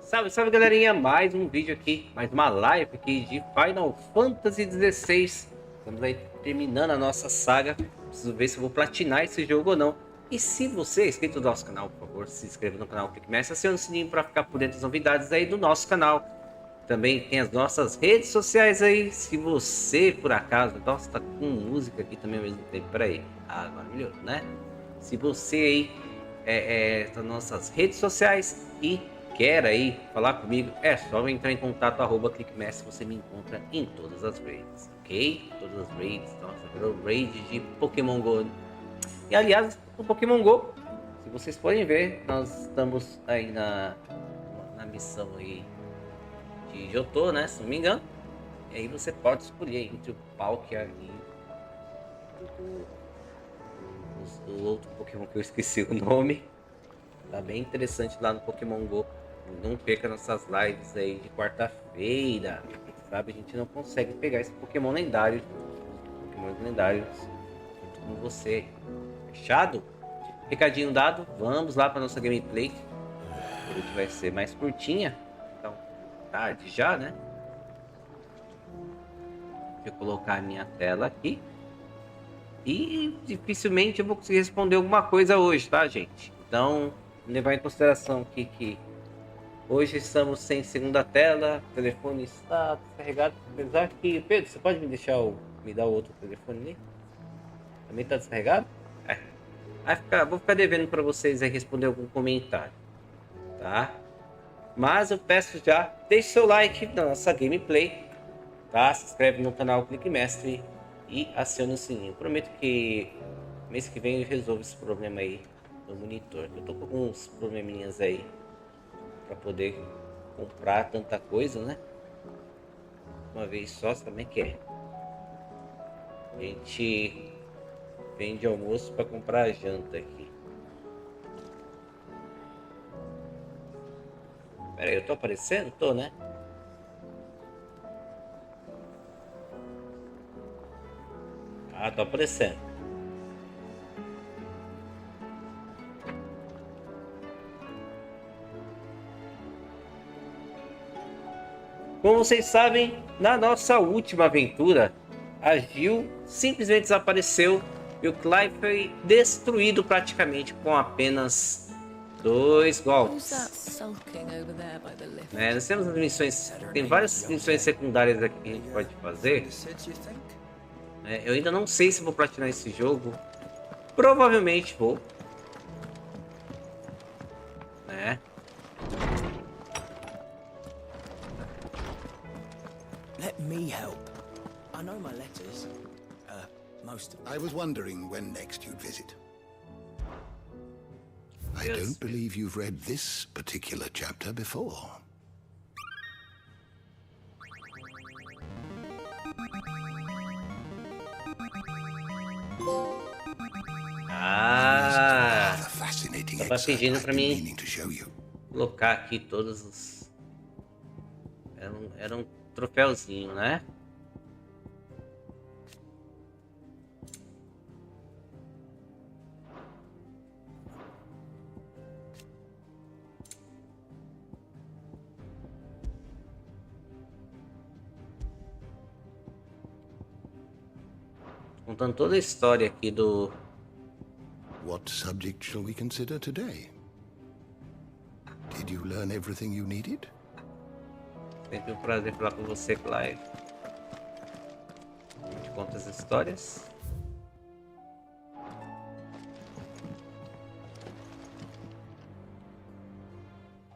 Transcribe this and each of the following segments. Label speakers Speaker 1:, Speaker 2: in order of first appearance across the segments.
Speaker 1: Salve, salve galerinha, mais um vídeo aqui, mais uma live aqui de Final Fantasy XVI. Estamos aí terminando a nossa saga. Preciso ver se eu vou platinar esse jogo ou não. E se você é inscrito no nosso canal, por favor, se inscreva no canal, clique nesse, acione o sininho para ficar por dentro das novidades aí do nosso canal. Também tem as nossas redes sociais aí, se você por acaso, nossa, tá com música aqui também ao mesmo tempo, peraí, agora melhorou, né? Se você aí das nossas redes sociais e quer aí falar comigo, é só entrar em contato, @clickmess, você me encontra em todas as raids, ok? Todas as raids, nossa, virou raid de Pokémon GO. E aliás, o Pokémon GO, se vocês podem ver, nós estamos aí na missão aí de Johto, né, se não me engano. E aí você pode escolher entre o Palkia e o outro Pokémon que eu esqueci o nome. Tá bem interessante lá no Pokémon GO. Não perca nossas lives aí de quarta-feira. Sabe, a gente não consegue pegar esse Pokémon lendário. Pokémon lendários junto com você. Fechado? Recadinho dado. Vamos lá para nossa gameplay. Hoje vai ser mais curtinha. Então, tarde já, né? Deixa eu colocar a minha tela aqui. E dificilmente eu vou conseguir responder alguma coisa hoje, tá, gente? Então, levar em consideração aqui que hoje estamos sem segunda tela, o telefone está descarregado, apesar que... Pedro, você pode me dar o outro telefone ali? Também está descarregado? Vou ficar devendo para vocês aí responder algum comentário, tá? Mas eu peço já, deixe seu like na nossa gameplay, tá? Se inscreve no canal Clique Mestre e acione o sininho. Prometo que mês que vem eu resolvo esse problema aí no monitor. Eu tô com alguns probleminhas aí para poder comprar tanta coisa, né? Uma vez só, você também quer. A gente vende almoço para comprar janta aqui. Pera aí, eu tô aparecendo? Tô, né? Ah, tô aparecendo. Como vocês sabem, na nossa última aventura, a JIiLL simplesmente desapareceu e o Clive foi destruído praticamente com apenas 2 golpes. Nós temos as missões, tem várias missões secundárias aqui que a gente pode fazer. Eu ainda não sei se vou platinar esse jogo. Provavelmente vou. Né?
Speaker 2: Let me help. I know my letters. Most of them.
Speaker 3: I was wondering when next you'd visit. I don't believe you've read this particular chapter before.
Speaker 1: Tava pedindo pra mim colocar aqui todos os... Era um troféuzinho, né? Contando toda a história aqui do...
Speaker 3: What subject shall we consider today? Did you learn everything you needed?
Speaker 1: Sempre um prazer falar com você, Clive. Eu te conto as histórias.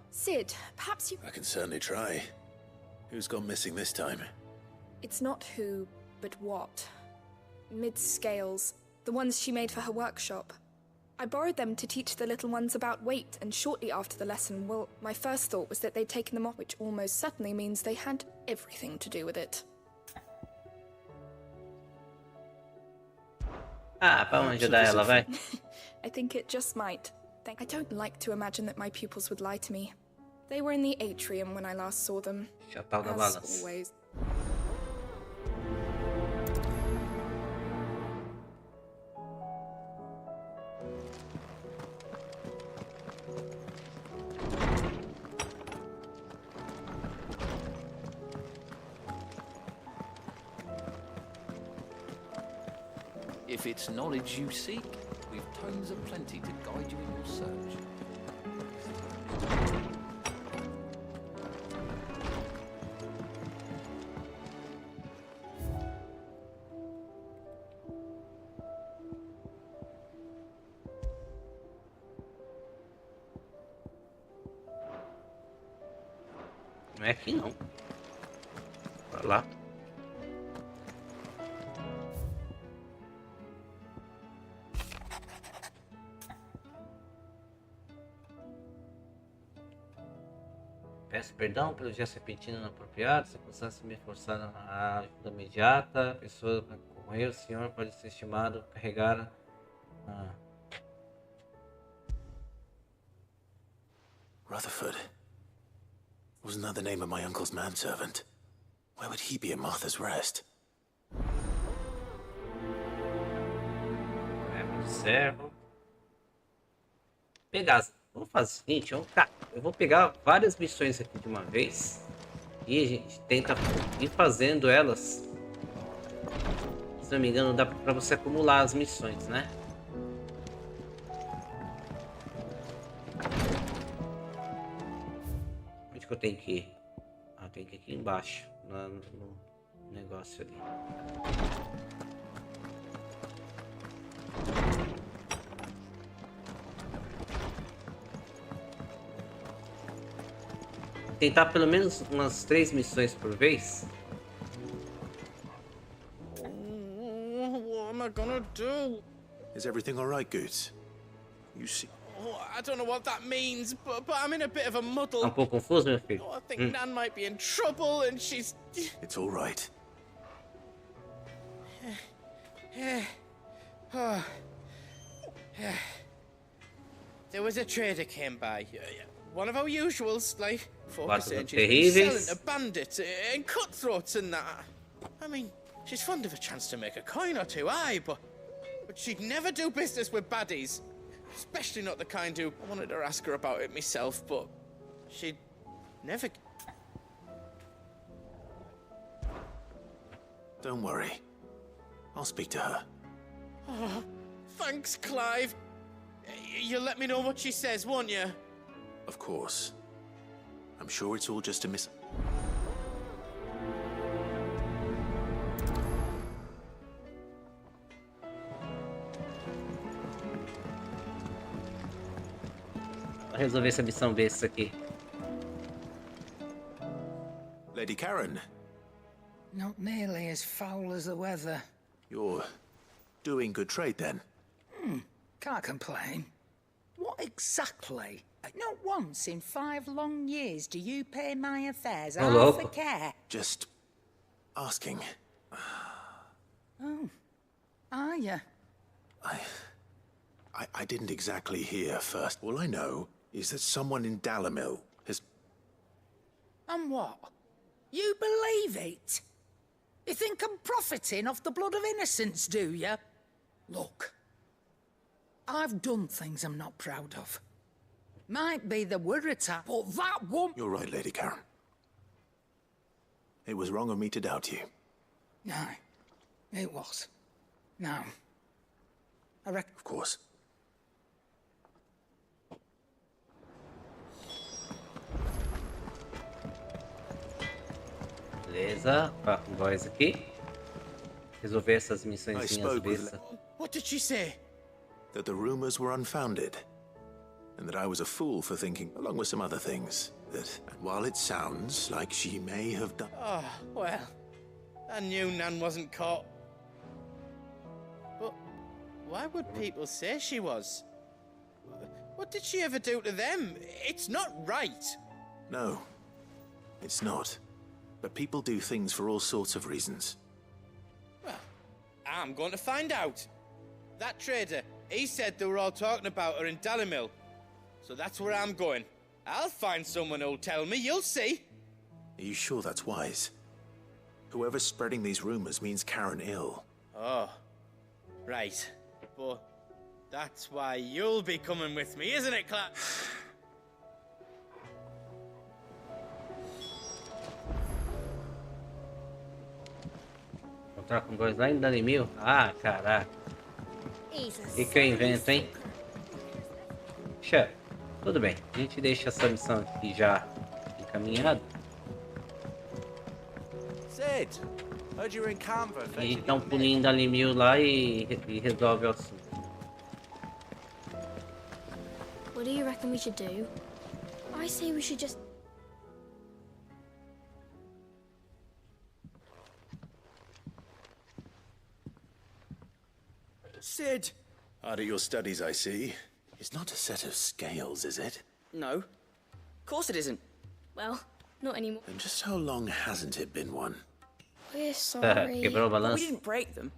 Speaker 4: Sid, perhaps you...
Speaker 5: I can certainly try. Who's gone missing this time?
Speaker 4: It's not who, but what. Mid-scales, the ones she made for her workshop. I borrowed them to teach the little ones about weight, and shortly after the lesson, well, my first thought was that they'd taken them off, which almost certainly means they had everything to do with it.
Speaker 1: Vamos ajudar ela, vai.
Speaker 4: I think it just might. I don't like to imagine that my pupils would lie to me. They were in the atrium when I last saw them. As always.
Speaker 6: If it's knowledge you seek, we've tomes aplenty to guide you in your search.
Speaker 1: Não é aqui não. Pra lá. Peço perdão pelo gesto repentino inapropriado, circunstâncias me forçaram a ajuda imediata. A pessoa com eu, o senhor pode ser estimado a carregar.
Speaker 5: Rutherford. Wasn't that the name of my uncle's manservant? Why would he be at Martha's Rest?
Speaker 1: Observo. Pegar. Vamos fazer o seguinte, eu vou pegar várias missões aqui de uma vez e a gente tenta ir fazendo elas. Se não me engano, dá pra você acumular as missões, né? Onde que eu tenho que ir? Ah, eu tenho que ir aqui embaixo, no negócio ali. Tentar pelo menos umas 3 missões por vez.
Speaker 7: What am I gonna do?
Speaker 5: Is everything all right, Goots? You see...
Speaker 7: Oh, I don't know what that means, but I'm in a bit of a muddle.
Speaker 1: Tá um pouco confuso, meu filho?
Speaker 7: Oh, I think Nan might be in trouble and she's...
Speaker 5: It's all right.
Speaker 7: There was a trader came by. One of our usuals, like focus
Speaker 1: Quatro
Speaker 7: agents,
Speaker 1: terríveis.
Speaker 7: selling to bandits and cutthroats and that. I mean, she's fond of a chance to make a coin or two, aye, but she'd never do business with baddies. Especially not the kind who... I wanted to ask her about it myself, but she'd never...
Speaker 5: Don't worry. I'll speak to her.
Speaker 7: Oh, thanks, Clive. You'll let me know what she says, won't you?
Speaker 5: Of course. I'm sure it's all just a miss...
Speaker 1: Vou resolver essa missão besta aqui.
Speaker 5: Lady Karen,
Speaker 8: Not nearly as foul as the weather.
Speaker 5: you're doing good trade then.
Speaker 8: Can't complain. What exactly? Not once in 5 long years do you pay my affairs
Speaker 1: Hello.
Speaker 8: half a care.
Speaker 5: Just asking.
Speaker 8: Are you?
Speaker 5: I didn't exactly hear first. All I know is that someone in Dalamil has...
Speaker 8: And what? You believe it? You think I'm profiting off the blood of innocents, do you? Look, I've done things I'm not proud of. Might be the word attack, but that won't...
Speaker 5: You're right, Lady Karen. It was wrong of me to doubt you.
Speaker 8: Aye, it was. Now, I reckon...
Speaker 5: Of course.
Speaker 1: Beleza, com voz aqui. Resolver essas
Speaker 5: I
Speaker 1: missõezinhas
Speaker 5: spoke with...
Speaker 1: bestas.
Speaker 7: What did she say?
Speaker 5: that the rumors were unfounded, and that I was a fool for thinking, along with some other things, that while it sounds like she may have done...
Speaker 7: Oh, well, I knew Nan wasn't caught. But why would people say she was? What did she ever do to them? It's not right.
Speaker 5: No, it's not. But people do things for all sorts of reasons.
Speaker 7: Well, I'm going to find out. That trader, he said they were all talking about her in Dalamil. So that's where I'm going. I'll find someone who'll tell me, you'll see.
Speaker 5: Are you sure that's wise? Whoever's spreading these rumors means Karen ill.
Speaker 7: Oh, right. But that's why you'll be coming with me, isn't it, Clark?
Speaker 1: Encontrar com dois lá em Danimil? Ah, caraca. O que eu invento, hein? Chefe, tudo bem. A gente deixa essa missão aqui já encaminhada. E dá um pulinho da Limil lá e resolve o assunto.
Speaker 9: What do you reckon we should do? I say we should just...
Speaker 5: Sid! Out of your studies, I see. It's not a set of scales, is it?
Speaker 10: No. Of course it isn't.
Speaker 9: Well, not anymore.
Speaker 5: And just how long hasn't it been one?
Speaker 9: We're sorry.
Speaker 1: Quebrou o
Speaker 10: But we
Speaker 1: balanço.
Speaker 10: didn't break them.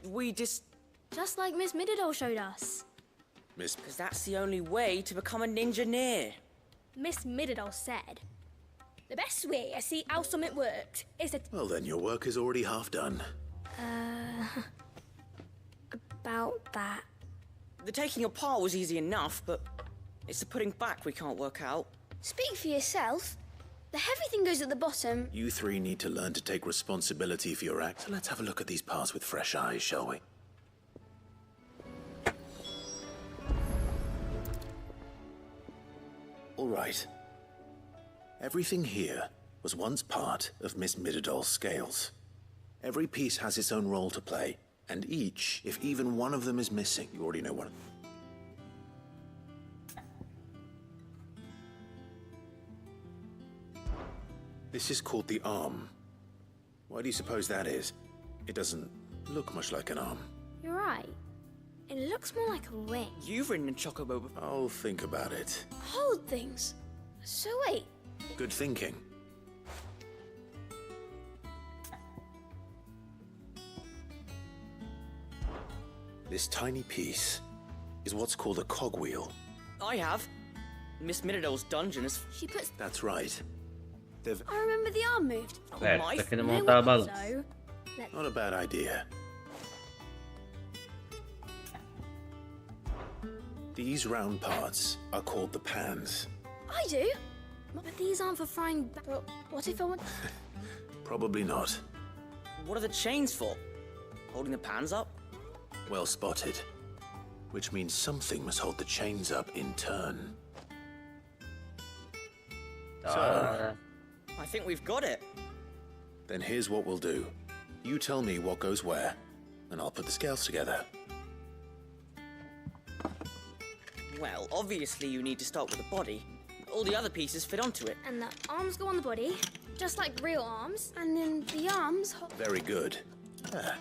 Speaker 10: We just...
Speaker 9: Just like Miss Middledore showed us.
Speaker 5: Miss...
Speaker 10: Because that's the only way to become a ninja-neer.
Speaker 9: Miss Middledore said, the best way I see how something works is to...
Speaker 5: Well then, your work is already half done.
Speaker 9: About that.
Speaker 10: The taking apart was easy enough, but it's the putting back we can't work out.
Speaker 9: Speak for yourself. The heavy thing goes at the bottom.
Speaker 5: You three need to learn to take responsibility for your acts. So let's have a look at these parts with fresh eyes, shall we? All right. Everything here was once part of Miss Middledor's scales. Every piece has its own role to play, and each, if even one of them is missing, you already know one. This is called the arm. Why do you suppose that is? It doesn't look much like an arm.
Speaker 9: You're right. It looks more like a wing.
Speaker 10: You've ridden a chocobo before.
Speaker 5: I'll think about it.
Speaker 9: Hold things. So wait.
Speaker 5: Good thinking. This tiny piece is what's called a cogwheel.
Speaker 10: I have. Miss Middledore's dungeon is...
Speaker 9: She puts...
Speaker 5: That's right. They've...
Speaker 9: I remember the arm moved.
Speaker 1: É,
Speaker 10: my...
Speaker 1: tá querendo
Speaker 9: No,
Speaker 1: montar a
Speaker 9: it
Speaker 1: balança.
Speaker 9: so. Let...
Speaker 5: Not a bad idea. These round parts are called the pans.
Speaker 9: I do. But these aren't for frying... But what if I want...
Speaker 5: Probably not.
Speaker 10: What are the chains for? Holding the pans up?
Speaker 5: Well spotted. Which means something must hold the chains up in turn. So,
Speaker 10: I think we've got it.
Speaker 5: then here's what we'll do. You tell me what goes where, and I'll put the scales together.
Speaker 10: Well, obviously you need to start with the body. All the other pieces fit onto it.
Speaker 9: And the arms go on the body, just like real arms. And then the arms...
Speaker 5: Very good. Ah.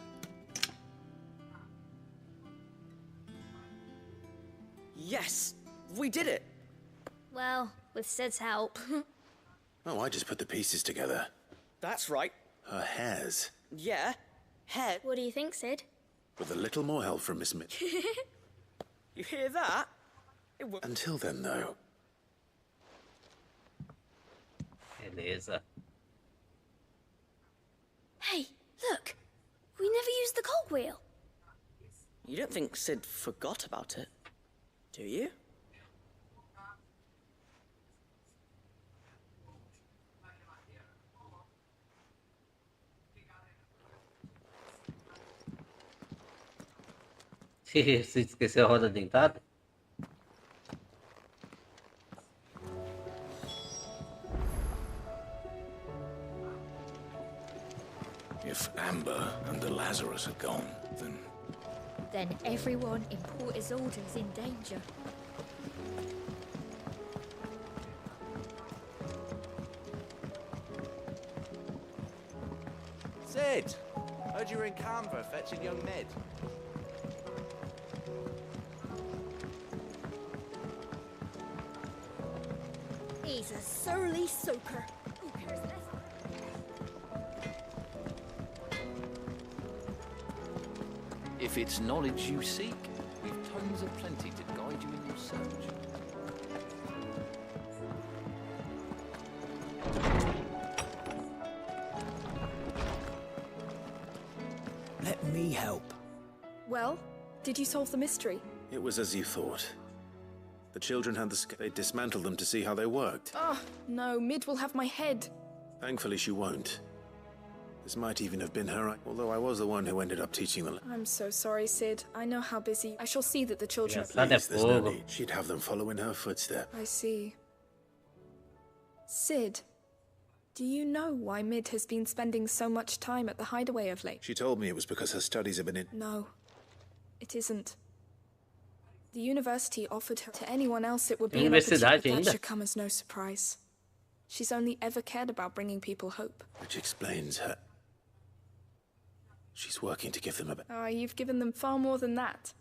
Speaker 10: Yes! We did it!
Speaker 9: Well, with Sid's help.
Speaker 5: Oh, I just put the pieces together.
Speaker 10: That's right.
Speaker 5: Her hairs.
Speaker 10: Yeah. Hair.
Speaker 9: What do you think, Sid?
Speaker 5: With a little more help from Miss Mitch.
Speaker 10: You hear that?
Speaker 5: Until then, though.
Speaker 1: Beleza.
Speaker 9: Hey, look! We never used the cogwheel.
Speaker 10: You don't think Sid forgot about it, do you?
Speaker 1: Se esqueceu a roda dentada?
Speaker 11: If Amber and the Lazarus are gone,
Speaker 12: then everyone in Port Isolde is in danger.
Speaker 13: Sid! Heard you were in Canberra fetching young Ned.
Speaker 12: He's a surly soaker. Who cares less?
Speaker 6: If it's knowledge you seek, we've tomes aplenty to guide you in your search.
Speaker 2: Let me help.
Speaker 4: Well, did you solve the mystery?
Speaker 5: It was as you thought. The children had they dismantled them to see how they worked.
Speaker 4: Oh, no, Mid will have my head.
Speaker 5: Thankfully, she won't. This might even have been her, although I was the one who ended up teaching the...
Speaker 4: I'm so sorry, Sid. I know how busy. I shall see that the children...
Speaker 5: Please, there's no need. She'd have them follow in her footsteps.
Speaker 4: I see. Sid, do you know why Mid has been spending so much time at the hideaway of late?
Speaker 5: She told me it was because her studies have been in...
Speaker 4: No, it isn't. The university offered her to anyone else it would be an opportunity. That should come as no surprise. She's only ever cared about bringing people hope.
Speaker 5: Which explains her... She's working to give them a...
Speaker 4: Ah, you've given them far more than that.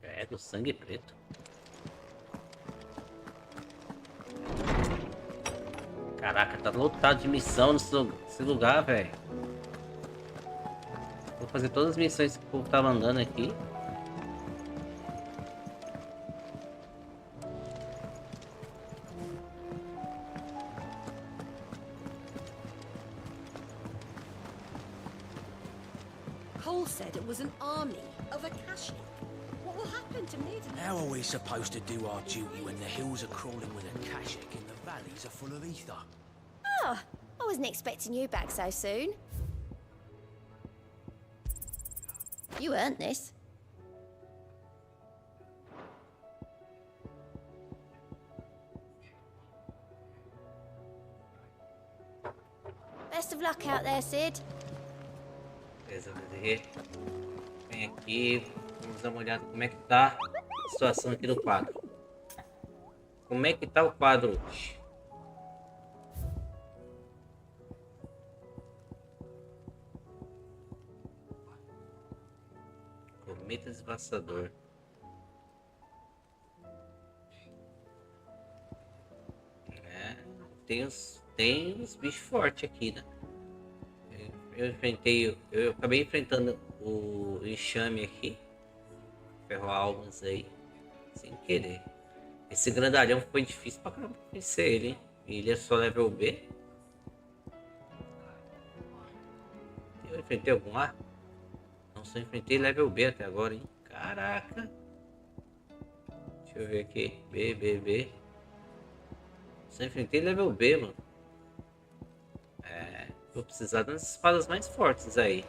Speaker 1: É do sangue preto. Caraca, tá lotado de missão nesse lugar, velho. Vou fazer todas as missões que o povo tá mandando aqui.
Speaker 14: Cole said it was an army of Akashic. What will happen to Mid?
Speaker 2: How are we supposed to do our duty when the hills are crawling with Akashic and the valleys are full of ether?
Speaker 14: Oh, I wasn't expecting you back so soon. You earned this. Best of luck out there, Sid.
Speaker 1: Beleza, bebê. Vem aqui, vamos dar uma olhada como é que tá a situação aqui do quadro. Como é que tá o quadro hoje? Cometa devastador. É, tem uns bichos fortes aqui, né? Eu acabei enfrentando o enxame aqui, ferro-almas aí, sem querer. Esse grandalhão foi difícil pra caramba vencer ele, hein? Ele é só level B. Eu enfrentei algum lá? Não, só enfrentei level B até agora, hein? Caraca! Deixa eu ver aqui. B. Só enfrentei level B, mano. Vou precisar das espadas mais fortes aí.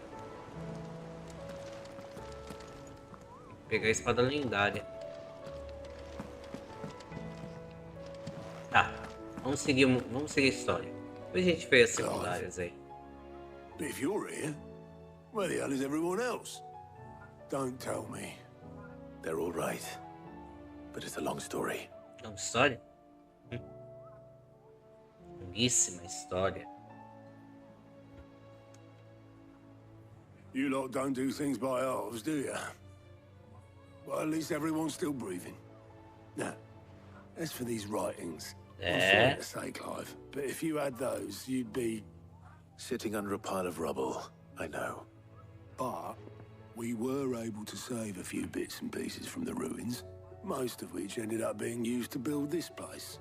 Speaker 1: Vou pegar a espada lendária. Tá, vamos seguir a história. Depois a gente vê as secundárias aí.
Speaker 3: If you're here, where the hell is everyone else? Don't tell me.
Speaker 5: They're all right. But it's a long story.
Speaker 1: Longa história? Longuíssima história.
Speaker 3: You lot don't do things by halves, do you? Well, at least everyone's still breathing. Now, as for these writings, I'm sorry to say, Clive, but if you had those, you'd be...
Speaker 5: Sitting under a pile of rubble, I know.
Speaker 3: But we were able to save a few bits and pieces from the ruins, most of which ended up being used to build this place.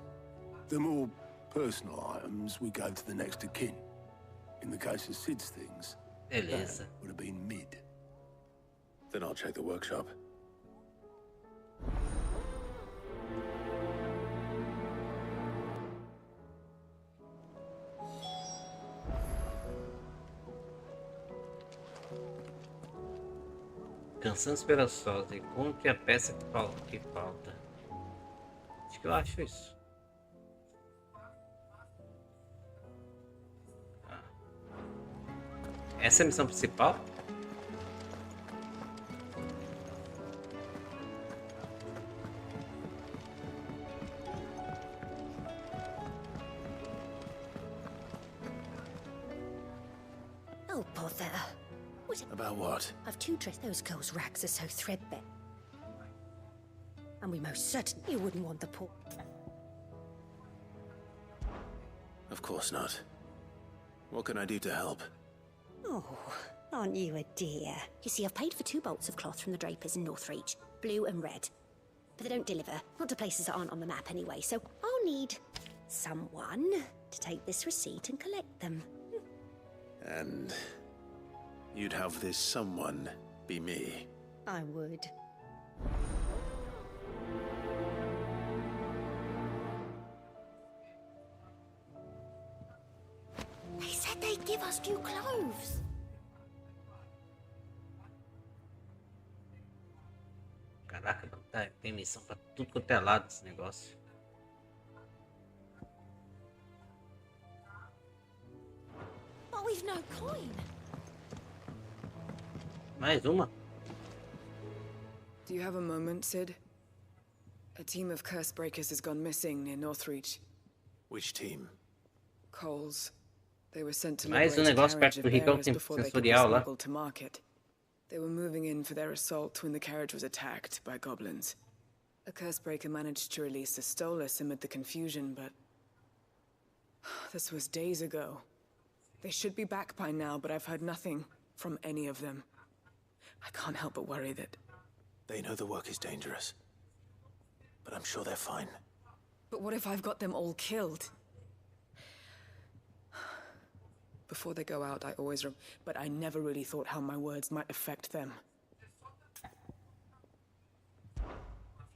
Speaker 3: The more personal items we gave to the next of kin. In the case of Sid's things,
Speaker 1: beleza,
Speaker 3: would have been Mid.
Speaker 5: Then I'll check the workshop.
Speaker 1: Canção esperançosa, encontre a peça que falta. Acho que eu acho isso. Essa é a missão principal?
Speaker 14: Oh, bother. What?
Speaker 5: About what?
Speaker 14: I've too dressed. Those girls' rags are so threadbare. And we most certainly wouldn't want the poor.
Speaker 5: Of course not. What can I do to help?
Speaker 14: Oh, aren't you a dear? You see, I've paid for 2 bolts of cloth from the drapers in Northreach, blue and red. But they don't deliver, not to places that aren't on the map anyway, so I'll need someone to take this receipt and collect them.
Speaker 5: And you'd have this someone be me.
Speaker 14: I would. They said they'd give us new clothes.
Speaker 1: Caraca, tem missão pra tudo quanto é lado esse negócio.
Speaker 14: But we've no coin.
Speaker 1: Mais uma?
Speaker 15: Do you have a moment, Sid? A team of curse breakers has gone missing near Northreach.
Speaker 5: Which team?
Speaker 15: Coles. They were sent to
Speaker 1: Mais
Speaker 15: liberate a
Speaker 1: negócio
Speaker 15: carriage
Speaker 1: perto
Speaker 15: of
Speaker 1: do Ricão
Speaker 15: bearers before they could be
Speaker 1: sensorial lá.
Speaker 15: smuggled to market. They were moving in for their assault when the carriage was attacked by goblins. A curse breaker managed to release a Stolas amid the confusion, but this was days ago. They should be back by now, but I've heard nothing from any of them. I can't help but worry that...
Speaker 5: They know the work is dangerous. But I'm sure they're fine.
Speaker 15: But what if I've got them all killed? Before they go out, I always but I never really thought how my words might affect them.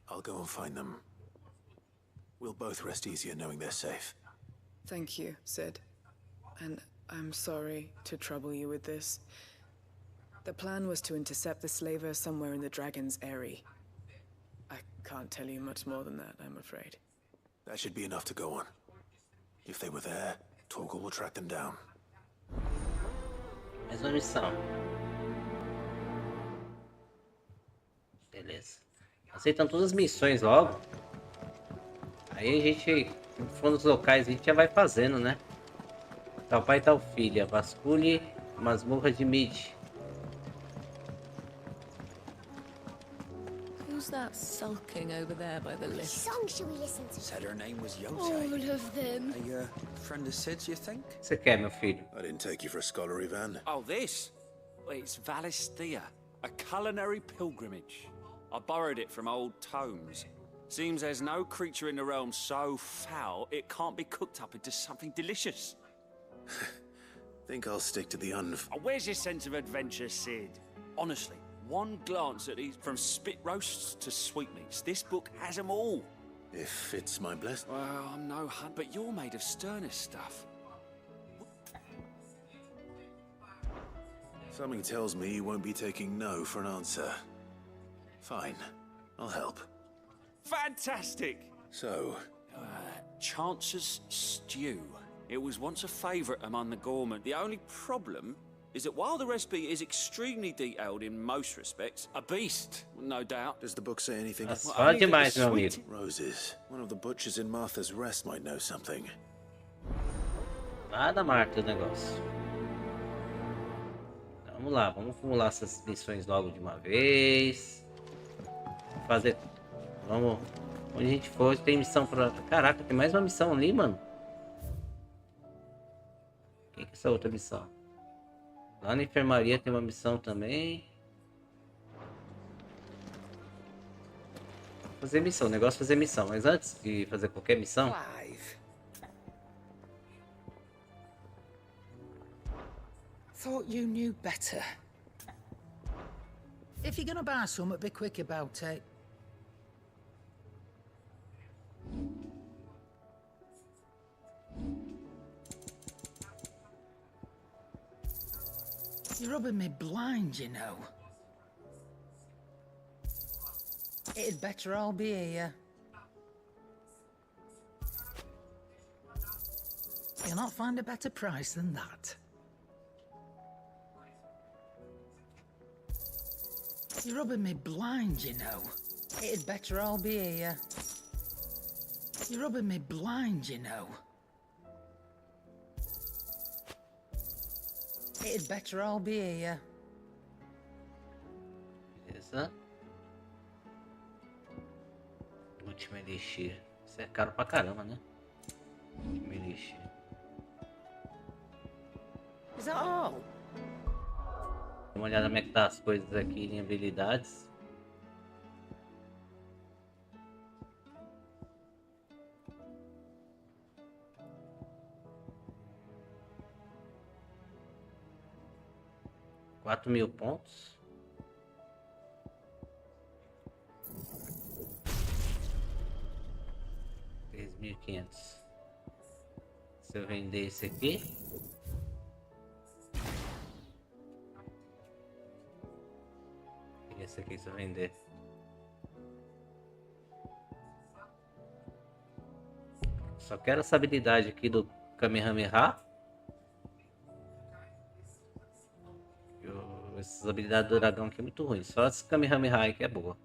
Speaker 5: I'll go and find them. We'll both rest easier knowing they're safe.
Speaker 15: Thank you, Sid. And I'm sorry to trouble you with this. The plan was to intercept the slaver somewhere in the Dragon's Eyrie. I can't tell you much more than that, I'm afraid.
Speaker 5: That should be enough to go on. If they were there, Torgal will track them down.
Speaker 1: Mais uma missão. Beleza. Aceitando todas as missões logo. Aí a gente, se for nos locais, a gente já vai fazendo, né? Tal pai, tal filha. Vasculhe masmorra de Mid.
Speaker 16: Who's that sulking over there by the
Speaker 14: Which
Speaker 16: lift?
Speaker 14: song should we listen to?
Speaker 17: Said her name was Yote.
Speaker 16: All of them.
Speaker 17: A friend of Sid's, you think?
Speaker 1: O que você quer, meu filho?
Speaker 5: I didn't take you for a scholarly van.
Speaker 18: Oh, this? Well, it's Valisthea, a culinary pilgrimage. I borrowed it from old tomes. Seems there's no creature in the realm so foul it can't be cooked up into something delicious.
Speaker 5: Think I'll stick to the
Speaker 18: Oh, where's your sense of adventure, Sid? Honestly, one glance at these, from spit roasts to sweetmeats, this book has them all.
Speaker 5: If it's my blessing.
Speaker 18: Well, I'm no hunt, but you're made of sterner stuff.
Speaker 5: Something tells me you won't be taking no for an answer. Fine, I'll help.
Speaker 18: Fantastic!
Speaker 5: So?
Speaker 18: Chance's Stew. It was once a favourite among the gourmet. The only problem is that while the recipe is extremely detailed in most respects, a beast, no doubt.
Speaker 5: Does the book say anything?
Speaker 1: Só demais, meu amigo.
Speaker 5: Roses. One of the butchers in Martha's Rest might know something.
Speaker 1: Nada marca o negócio. Então, vamos lá, vamos acumular essas missões logo de uma vez. Fazer. Vamos. Onde a gente for, tem missão pra. Caraca, tem mais uma missão ali, mano. Quem que é essa outra missão? Lá na enfermaria tem uma missão também. Fazer missão, o negócio é fazer missão. Mas antes de fazer qualquer missão.
Speaker 8: Thought you knew better. If you're gonna buy some, be quick about it. You're rubbing me blind, you know. It'd better all be here. You'll not find a better price than that. You're rubbing me blind, you know. It'd better all be here. You're rubbing me blind, you know. It'd better all be here.
Speaker 1: Beleza. Último elixir. Isso é caro pra caramba, né? Último elixir.
Speaker 8: Is that all?
Speaker 1: Dá uma olhada como é que tá as coisas aqui em habilidades. $4.000 pontos. 1.500. Se eu vender esse aqui, esse aqui se eu vender, só quero essa habilidade aqui do Kamehameha. Essas habilidades do dragão aqui é muito ruim. Só esse Kamehameha aí que é boa.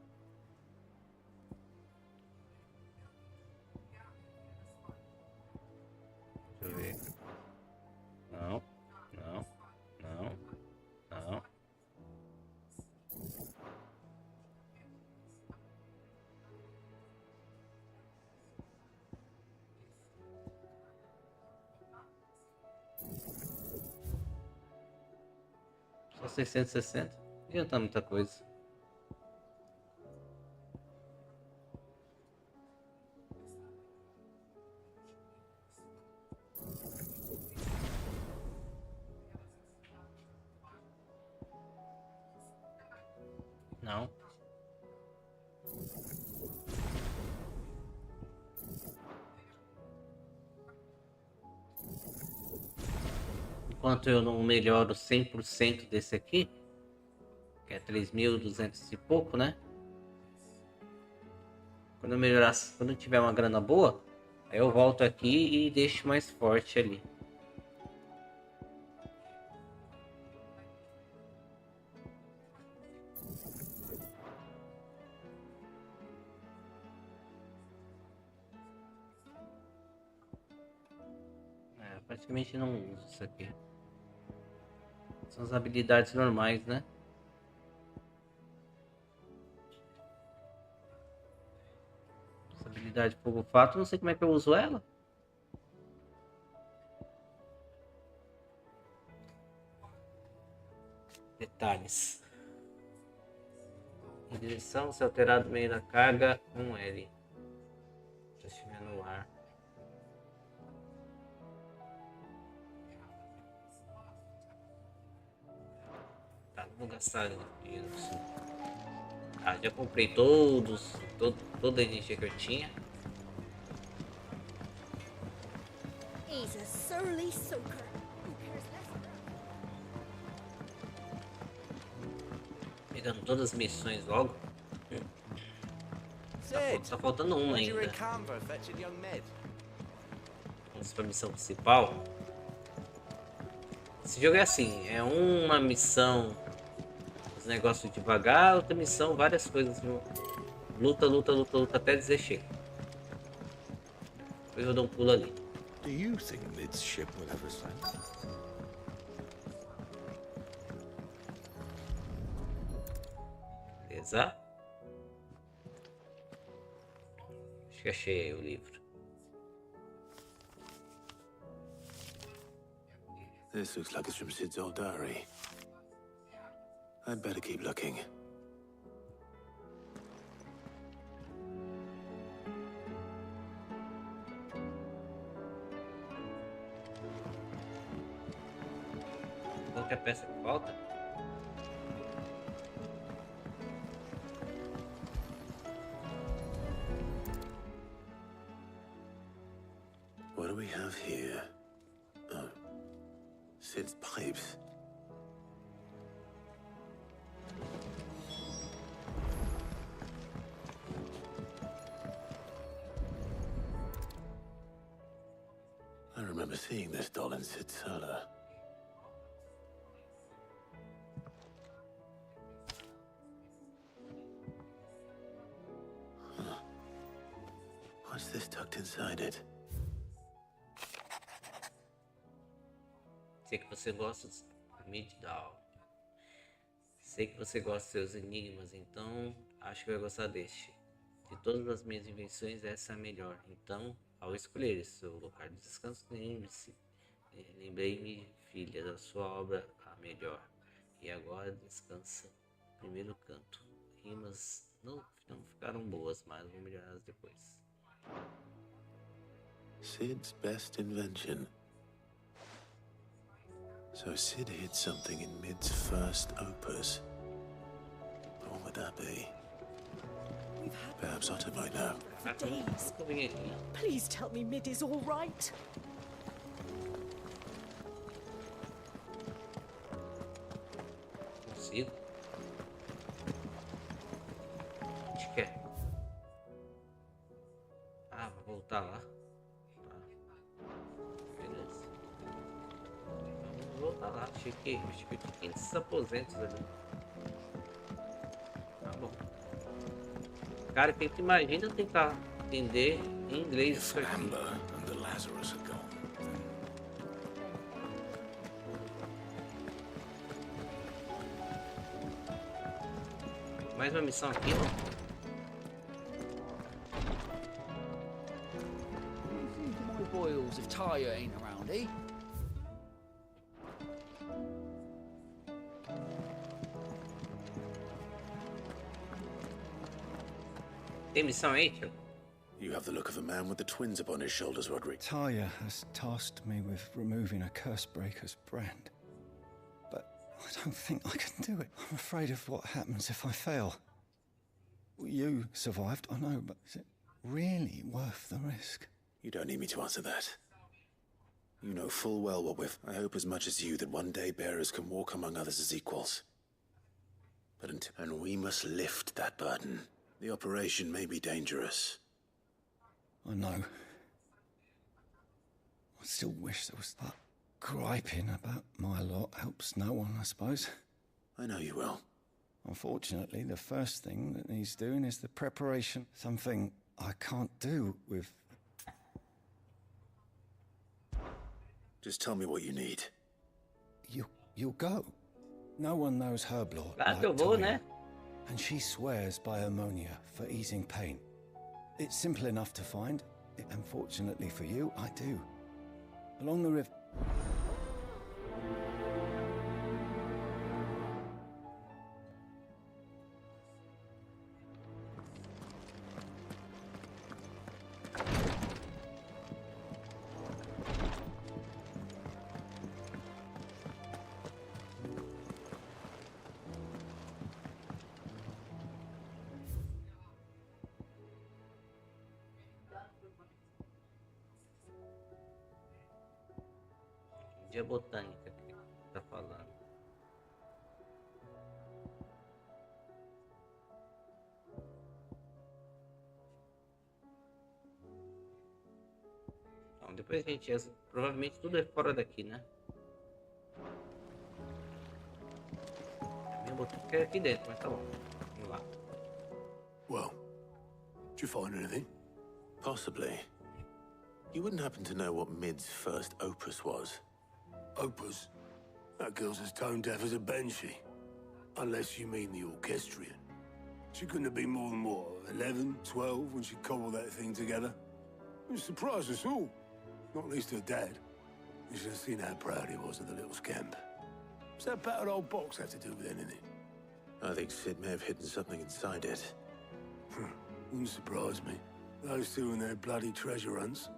Speaker 1: Deixa eu ver. Não, não, não, não. Só 660. Não adianta muita coisa. Não. Enquanto eu não melhoro 100% desse aqui, que é 3.200 e pouco, né? Quando eu melhorar, quando eu tiver uma grana boa, aí eu volto aqui e deixo mais forte ali. Praticamente não uso isso aqui. São as habilidades normais, né? Essa habilidade fogo fato, não sei como é que eu uso ela. Detalhes. Em direção, se alterar do meio da carga, um L. Se estiver no ar. Vou gastar dinheiro assim. Ah, já comprei toda a energia que eu tinha.
Speaker 9: He's a surly soaker.
Speaker 1: Pegando todas as missões logo. Tá faltando uma ainda. Vamos pra missão principal. Esse jogo é assim, é uma missão, os negócios devagar, outra missão, várias coisas, viu? Luta, luta, luta, luta até dizer chega. Depois eu dou um pulo ali.
Speaker 11: Do you think Mid's ship will ever sink?
Speaker 1: Beleza? Acho que achei aí o livro.
Speaker 5: This looks like it's from Sid's old diary. I'd better keep looking.
Speaker 1: Qual que é a peça que falta?
Speaker 5: What do we have here? Oh. Sid's pipes. I remember seeing this doll in Sid's cellar. Huh. What's this tucked inside it?
Speaker 1: Sei que você gosta de Middoll. Sei que você gosta dos seus enigmas, então acho que vai gostar deste. De todas as minhas invenções, essa é a melhor. Então, ao escolher seu lugar de descanso, lembrei-me, filha, da sua obra a melhor. E agora descansa no primeiro canto. Rimas não ficaram boas, mas vou melhorá-las depois.
Speaker 5: Sid's best invention. So Sid hid something in Mid's first opus. What would that be? Perhaps Otto might know.
Speaker 12: For days. Please tell me Mid is all right.
Speaker 1: Consigo. Onde que é? Ah, vou voltar lá. Tá. Beleza. Vamos voltar lá. Achei que tinha esses aposentos ali. Tá bom. Cara, quem que imagina tentar entender em inglês isso aqui.
Speaker 11: Amber and the Lazarus are gone.
Speaker 1: Mais uma missão aqui, não?
Speaker 19: My boils if Tyre ain't around, eh?
Speaker 1: Tem missão aí, tio?
Speaker 5: You have the look of a man with the twins upon his shoulders, Roderick.
Speaker 20: Talia has tasked me with removing a Cursebreaker's brand. But I don't think I can do it. I'm afraid of what happens if I fail. You survived, I know, but is it really worth the risk?
Speaker 5: You don't need me to answer that. You know full well what we've... I hope as much as you that one day bearers can walk among others as equals. And we must lift that burden. The operation may be dangerous.
Speaker 20: I know. I still wish there was that griping about my lot helps no one, I suppose.
Speaker 5: I know you will.
Speaker 20: Unfortunately, the first thing that needs doing is the preparation. Something I can't do with...
Speaker 5: Just tell me what you need.
Speaker 20: You'll go. No one knows Herb Lord like
Speaker 1: eu vou,
Speaker 20: Talia.
Speaker 1: né?
Speaker 20: And she swears by ammonia for easing pain. It's simple enough to find, and fortunately for you, I do. Along the river...
Speaker 1: Dia botânica que tá falando. Então, depois a gente... Provavelmente tudo é fora daqui, né? A minha botânica é aqui dentro, mas tá bom. Vamos lá.
Speaker 3: Well, did you find anything?
Speaker 5: Possibly. You wouldn't happen to know what Mid's first opus was?
Speaker 3: Opus? That girl's as tone deaf as a banshee. Unless you mean the orchestrion. She couldn't have been more than, what, 11, 12 when she cobbled that thing together? It surprised us all. Not least her dad. You should have seen how proud he was of the little scamp. What's that battered old box have to do with anything?
Speaker 5: I think Sid may have hidden something inside it.
Speaker 3: Wouldn't surprise me. Those two and their bloody treasure hunts.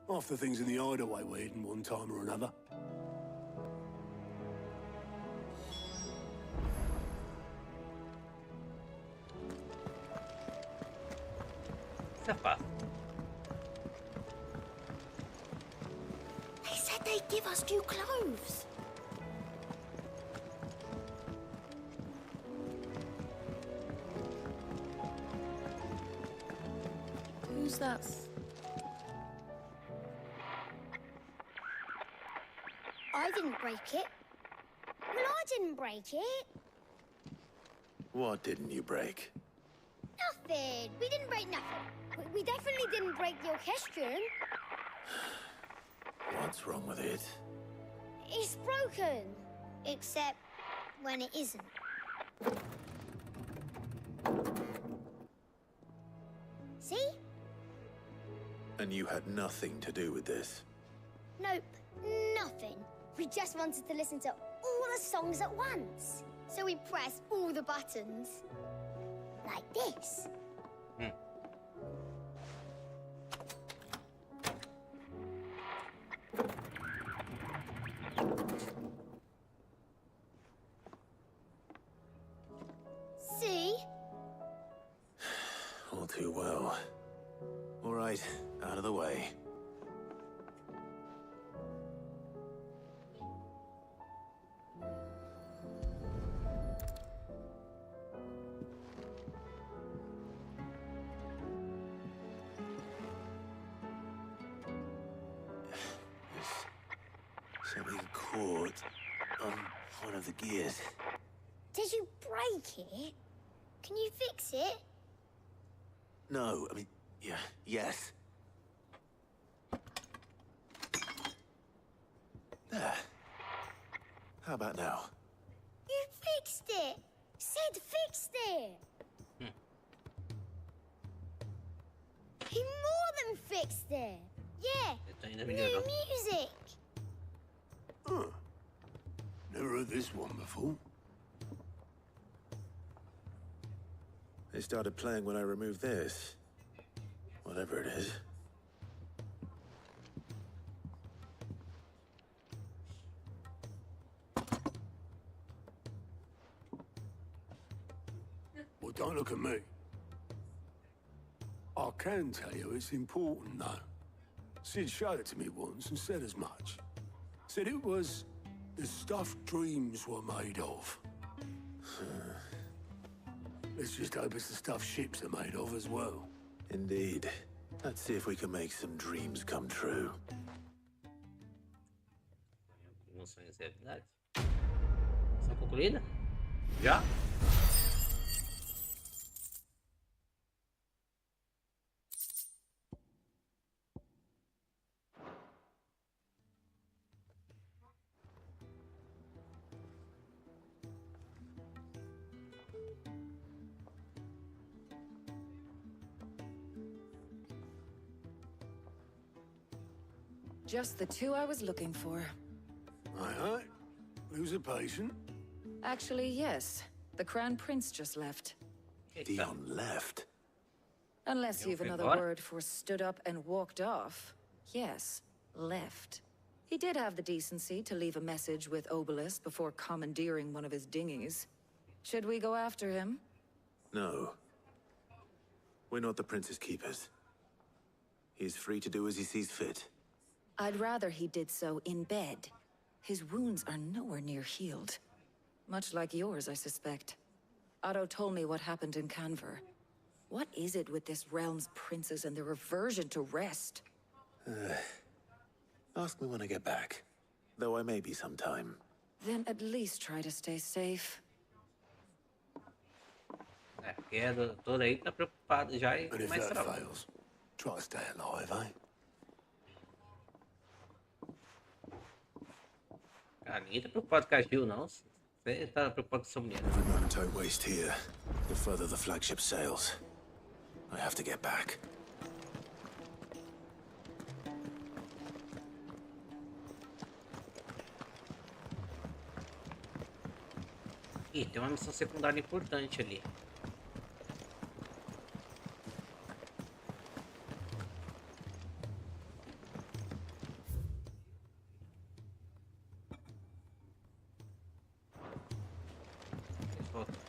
Speaker 3: Half the things in the hideaway were hidden one time or another.
Speaker 1: Isso é fácil.
Speaker 14: They said they'd give us new clothes.
Speaker 16: Who's that?
Speaker 9: I didn't break it. Well, I didn't break it.
Speaker 5: What didn't you break?
Speaker 9: Nothing. We didn't break nothing. We definitely didn't break the orchestrion.
Speaker 5: What's wrong with it?
Speaker 9: It's broken. Except when it isn't. See?
Speaker 5: And you had nothing to do with this?
Speaker 9: Nope. Nothing. We just wanted to listen to all the songs at once. So we pressed all the buttons. Like this.
Speaker 5: All too well. All right, out of the way. Something caught on one of the gears.
Speaker 9: Did you break it? Can you fix it?
Speaker 5: No, I mean, yeah, yes. There. How about now?
Speaker 9: You fixed it! Sid fixed it! He more than fixed it! Yeah! New music!
Speaker 3: Huh. Never heard this one before.
Speaker 5: They started playing when I removed this. Whatever it is.
Speaker 3: Well, don't look at me. I can tell you it's important, though. Sid showed it to me once and said as much. Said it was the stuff dreams were made of. Let's just hope it's the stuff ships are made of as well.
Speaker 5: Indeed. Let's see if we can make some dreams come true.
Speaker 1: Emoções e habilidades. Missão concluída? Já?
Speaker 15: Just the two I was looking for.
Speaker 3: Aye. Who's a patient?
Speaker 15: Actually, yes. The Crown Prince just left.
Speaker 5: Dion left?
Speaker 15: Unless you've another word for stood up and walked off. Yes, left. He did have the decency to leave a message with Obelisk before commandeering one of his dinghies. Should we go after him?
Speaker 5: No. We're not the Prince's keepers. He's free to do as he sees fit.
Speaker 15: I'd rather he did so in bed. His wounds are nowhere near healed. Much like yours, I suspect. Otto told me what happened in Canver. What is it with this realm's princes and their aversion to rest?
Speaker 5: Ask me when I get back. Though I may be sometime.
Speaker 15: Then at least try to stay safe.
Speaker 1: Porque a doutora aí tá preocupada já e
Speaker 3: And if
Speaker 1: mais
Speaker 3: that
Speaker 1: trabalho.
Speaker 3: fails, try to stay alive, eh?
Speaker 1: Cara, ninguém tá preocupado com a JIiLL, não. Você tá preocupado com sua mulher.
Speaker 5: Every moment I waste here, the further the flagship sails. I have to get back.
Speaker 1: Ih, tem uma missão secundária importante ali.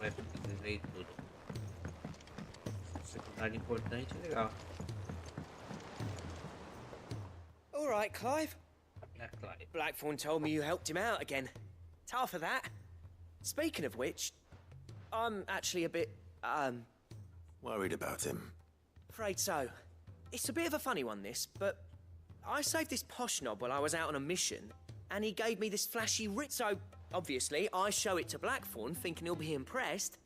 Speaker 1: Vai fazer tudo. Secundária importante, legal.
Speaker 10: All right, Clive.
Speaker 1: Yeah, Clive.
Speaker 10: Blackthorn told me you helped him out again. Tough for that. Speaking of which, I'm actually a bit,
Speaker 5: Worried about him.
Speaker 10: afraid so. It's a bit of a funny one, this, but I saved this posh knob while I was out on a mission, and he gave me this flashy writ. So, obviously, I show it to Blackthorn, thinking he'll be impressed,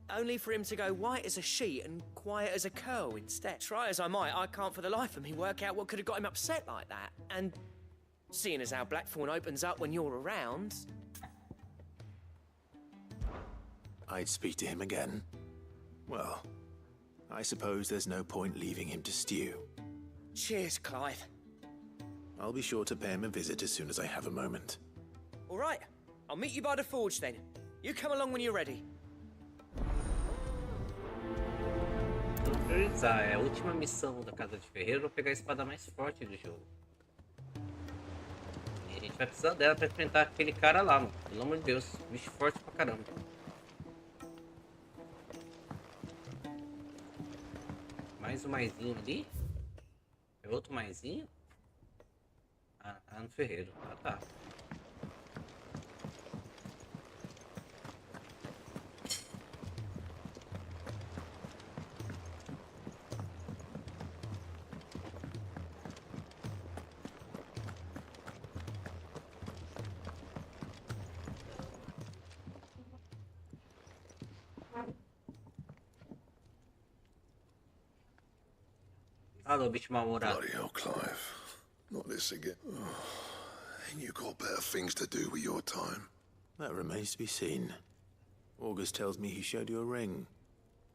Speaker 10: only for him to go white as a sheet and quiet as a curl instead. Try as I might, I can't for the life of me work out what could have got him upset like that. And seeing as how Blackthorn opens up when you're around...
Speaker 5: I'd speak to him again. Well, I suppose there's no point leaving him to stew.
Speaker 10: Cheers, Clive.
Speaker 5: I'll be sure to pay him a visit as soon as I have a moment.
Speaker 10: All right, I'll meet you by the forge then. You come along when you're ready.
Speaker 1: Vamos priorizar. É a última missão da Casa de Ferreiro. Vou pegar a espada mais forte do jogo. E a gente vai precisar dela pra enfrentar aquele cara lá, mano. Pelo amor de Deus. Bicho forte pra caramba. mais um maisinho ali. É outro maisinho? Ah, tá no ferreiro. Ah, tá. Alô, bicho mal-humorado.
Speaker 11: Bloody hell, Clive. Not this again. Ain't you got better things to do with your time?
Speaker 5: That remains to be seen. August tells me he showed you a ring,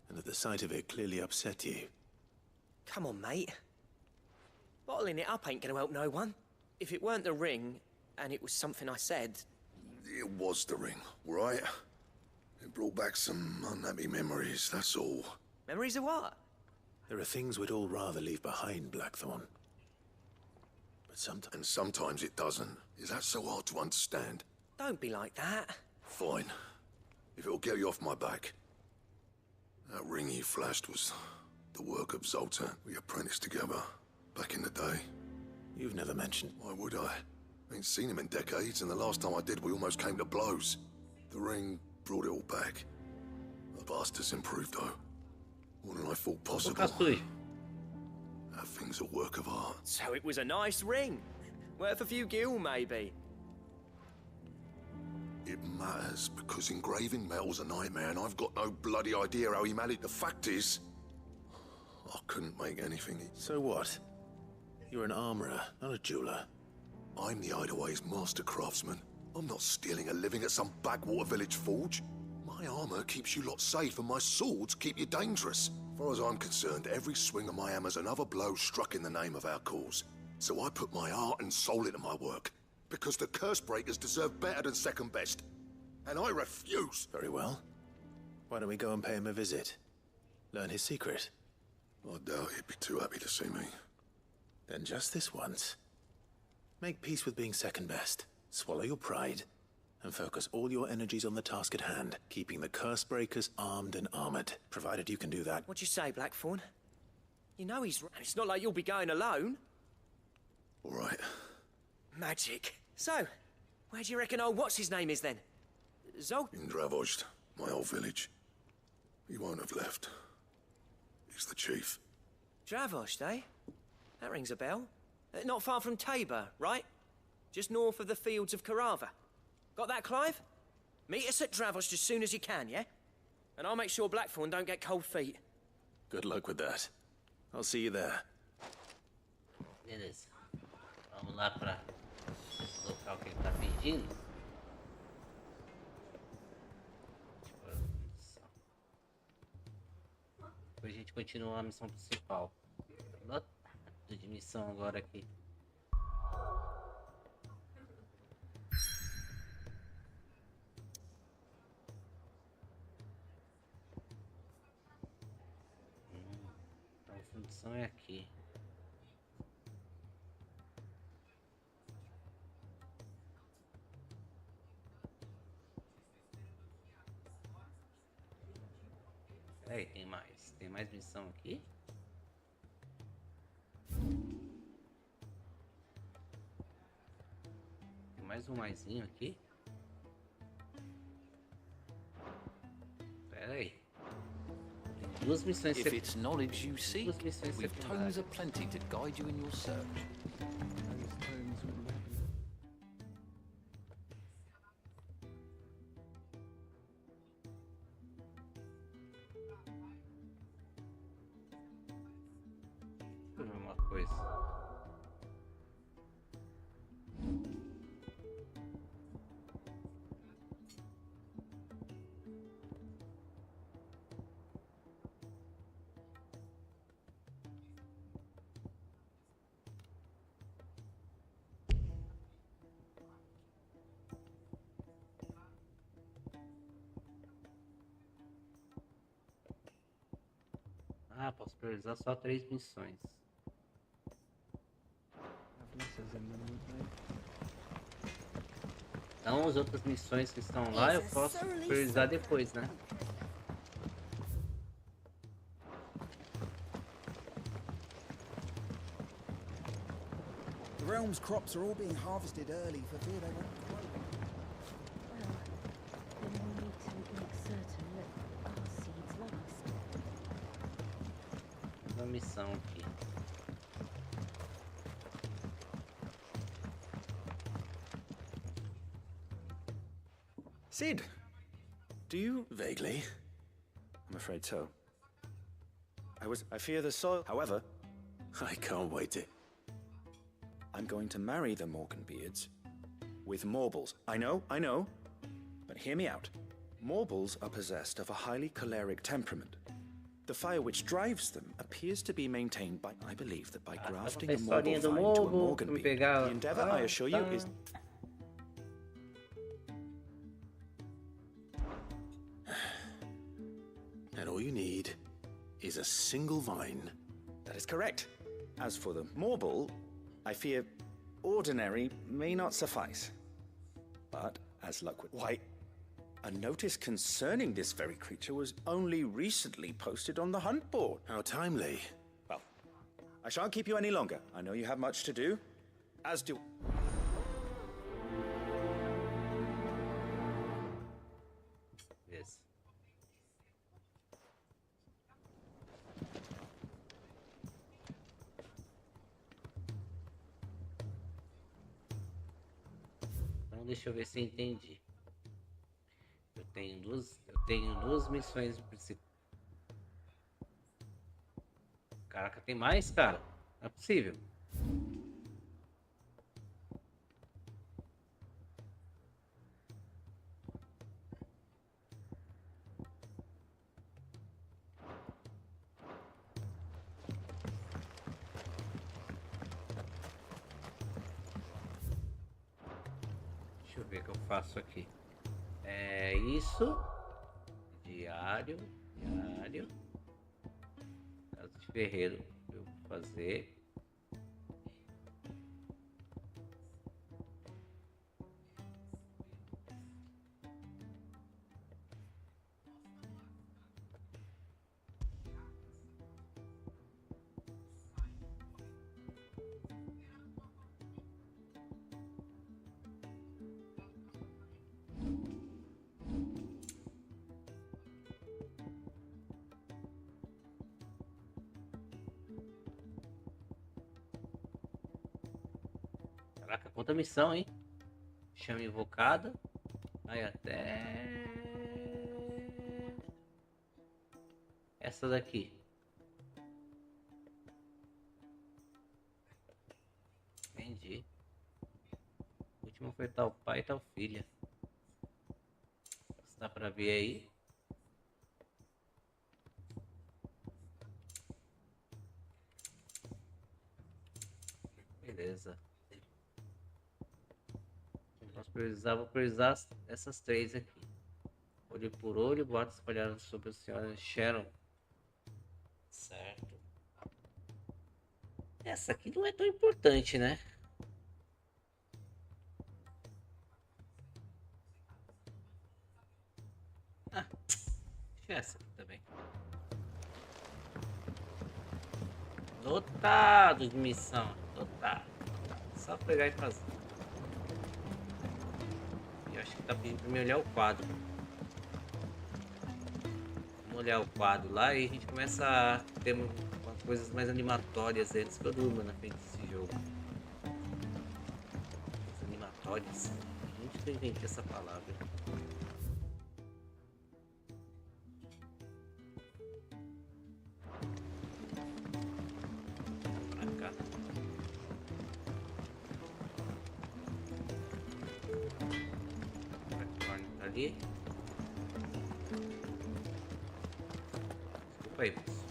Speaker 5: and that the sight of it clearly upset you.
Speaker 10: Come on, mate. Bottling it up ain't gonna help no one. If it weren't the ring, and it was something I said...
Speaker 11: It was the ring, right? It brought back some unhappy memories, that's all.
Speaker 10: Memories of what?
Speaker 5: There are things we'd all rather leave behind, Blackthorn. But sometimes...
Speaker 11: And sometimes it doesn't. Is that so hard to understand?
Speaker 10: Don't be like that.
Speaker 11: Fine. If it'll get you off my back. That ring you flashed was the work of Zoltan. We apprenticed together back in the day.
Speaker 5: You've never mentioned...
Speaker 11: Why would I? Ain't seen him in decades, and the last time I did, we almost came to blows. The ring brought it all back. The bastard's improved, though. More than I thought possible. That thing's a work of art.
Speaker 10: So it was a nice ring. Worth a few gil, maybe.
Speaker 11: It matters, because engraving metal's a nightmare, and I've got no bloody idea how he managed. The fact is, I couldn't make anything.
Speaker 5: So what? You're an armorer, not a jeweler.
Speaker 11: I'm the Idaway's master craftsman. I'm not stealing a living at some backwater village forge. My armor keeps you lot safe, and my swords keep you dangerous. As far as I'm concerned, every swing of my hammer's another blow struck in the name of our cause. So I put my heart and soul into my work, because the curse breakers deserve better than second best. And I refuse.
Speaker 5: Very well. Why don't we go and pay him a visit? Learn his secret.
Speaker 11: I doubt he'd be too happy to see me.
Speaker 5: Then just this once. Make peace with being second best. Swallow your pride. And focus all your energies on the task at hand, keeping the curse breakers armed and armored, provided you can do that.
Speaker 10: What you say, Blackthorn? You know he's right. It's not like you'll be going alone.
Speaker 11: All right.
Speaker 10: Magic. So, where do you reckon old what's-his-name is then? Zol?
Speaker 11: In Dravozd, my old village. He won't have left. He's the chief.
Speaker 10: Dravozd, eh? That rings a bell. Not far from Tabor, right? Just north of the fields of Karava. Got that, Clive? Meet us at Dravozd as soon as you can, yeah? And I'll make sure Blackthorn don't get cold feet.
Speaker 5: Good luck with that. I'll see you there.
Speaker 1: Beleza. Vamos lá para esse local que ele tá pedindo. Depois a gente continua a missão principal. Lotado de missão agora aqui. A função é aqui. Peraí, tem mais. Tem mais missão aqui? Tem mais um maisinho aqui? Peraí. Tem duas missões
Speaker 6: If it's knowledge you seek, we've tomes aplenty to guide you in your search.
Speaker 1: Deixa eu ver uma coisa. Ah, posso priorizar só 3 missões. Então as outras missões que estão lá eu posso priorizar depois, né?
Speaker 2: realm's crops are all being harvested early for fear they won't grow.
Speaker 12: Well, then we need to make certain that our seeds last.
Speaker 1: Uma missão aqui.
Speaker 17: Sid, do you vaguely? I'm afraid so. I fear the soil. However,
Speaker 5: I can't wait it.
Speaker 17: I'm going to marry the Morganbeards with Morbles. I know, but hear me out. Morbles are possessed of a highly choleric temperament. The fire which drives them appears to be maintained by, I believe that by grafting a Morble vine to a Morganbeard. The endeavor, I assure you, is...
Speaker 5: And all you need is a single vine.
Speaker 17: That is correct. As for the Morble, I fear ordinary may not suffice. But, as luck would... Why, a notice concerning this very creature was only recently posted on the hunt board.
Speaker 5: How timely.
Speaker 17: Well, I shan't keep you any longer. I know you have much to do, as do...
Speaker 1: Yes. Então deixa eu ver se eu entendi. Eu tenho duas missões principais. Caraca, tem mais, cara? Não é possível. Deixa eu ver o que eu faço aqui. É isso. Diário. Casa de ferreiro. Eu vou fazer. Caraca, quanta missão, hein? Chama invocada. Aí até... essa daqui. Entendi. O último foi tal pai e tal filha. Se dá pra ver aí. Beleza. Vou priorizar essas três aqui. Olho por olho, boatos espalhados sobre a senhora Sharon. Certo. Essa aqui não é tão importante, né? Ah, deixa essa aqui também. Lotado de missão. Lotado. Só pegar e fazer. Acho que tá pedindo pra mim olhar o quadro. Vamos olhar o quadro lá e a gente começa a ter umas coisas mais animatórias antes que eu durma na frente desse jogo. Coisas animatórias. Onde que eu inventei essa palavra? Pra cá. Ali. Desculpa aí, moço.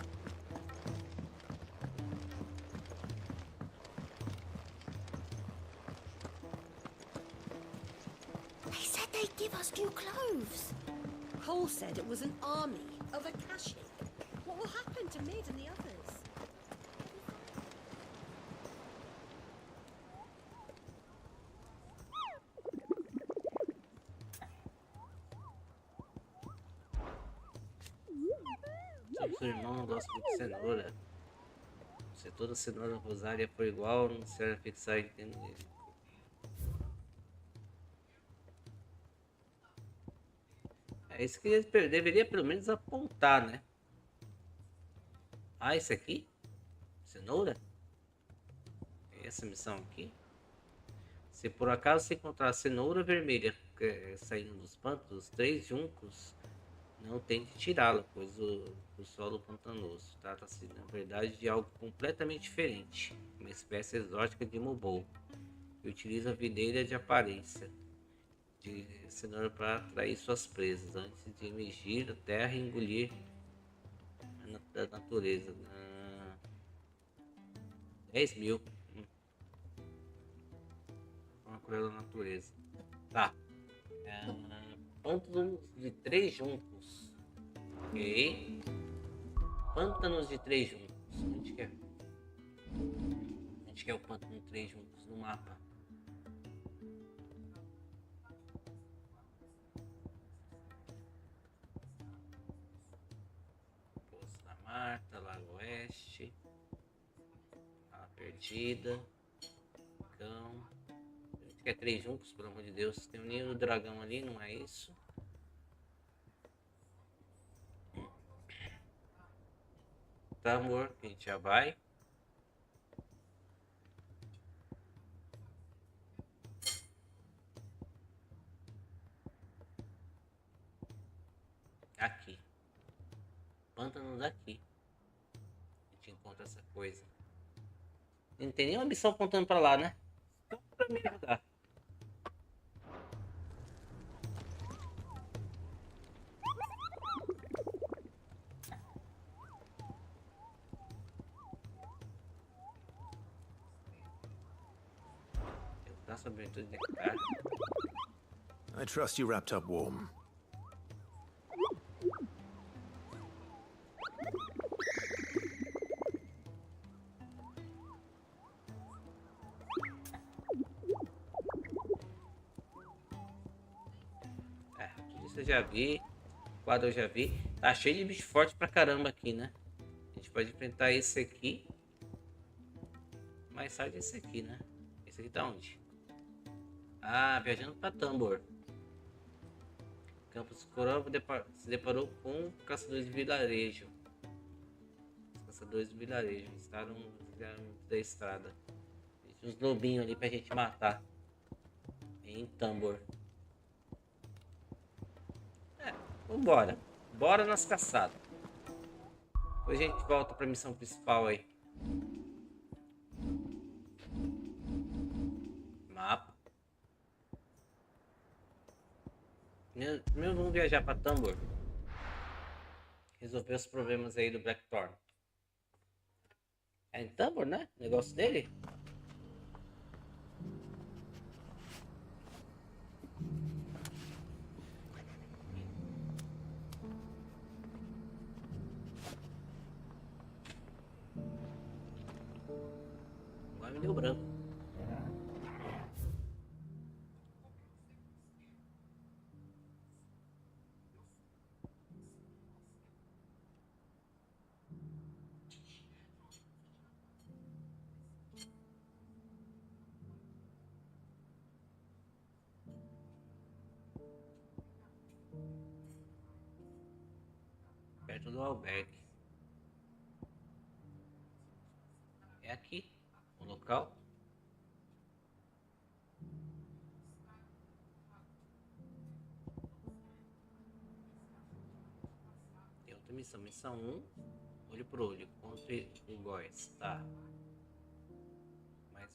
Speaker 14: They said they'd give us new clothes. Cole said it was an army of Akashi. What will happen to Mid and the others?
Speaker 1: Seu irmão não gosta de cenoura. Se toda cenoura rosária for igual, não serve fixar entender. É isso que ele deveria pelo menos apontar, né? Ah, esse aqui? Cenoura? Essa missão aqui? Se por acaso você encontrar a cenoura vermelha saindo dos pantanos, os 3 juncos, não tente tirá-la, pois o solo pantanoso trata-se, na verdade, de algo completamente diferente. Uma espécie exótica de mobol, que utiliza a videira de aparência de cenoura para atrair suas presas, antes de emergir da terra e engolir a natureza. 10 mil. Uma coisa da natureza. Tá. Pântanos de 3 juncos. Ok. Pântanos de 3 juncos. Onde que é? Onde que é o pântano de 3 juncos no mapa? Poço da Marta, Lago Oeste. A Perdida. Cão. Onde que é 3 juncos, pelo amor de Deus? Tem o ninho do dragão ali, não é isso? Tá, amor, a gente já vai. Aqui. Pântano daqui. A gente encontra essa coisa. Não tem nenhuma missão apontando pra lá, né? Então, pra me ajudar. Sobre tudo de nectar.
Speaker 5: I trust you wrapped up warm.
Speaker 1: Tudo isso eu já vi. O quadro eu já vi. Tá cheio de bicho forte pra caramba aqui, né? A gente pode enfrentar esse aqui. Mais tarde esse aqui, né? Esse aqui tá onde? Ah, viajando para Tambor. Campos Coral se deparou com caçadores de vilarejo. Os caçadores de vilarejo estavam da estrada. Tinha uns lobinhos ali pra gente matar. Em Tambor. Vambora. Bora nas caçadas. Depois a gente volta pra missão principal aí. Mapa. Primeiro vamos viajar para Tambor. Resolver os problemas aí do Blackthorn. É em Tambor, né? O negócio dele? Agora me deu branco. Perto do albergue. É aqui o local. Tem outra missão. Missão 1, olho por olho contra o Góis. Tá. Mas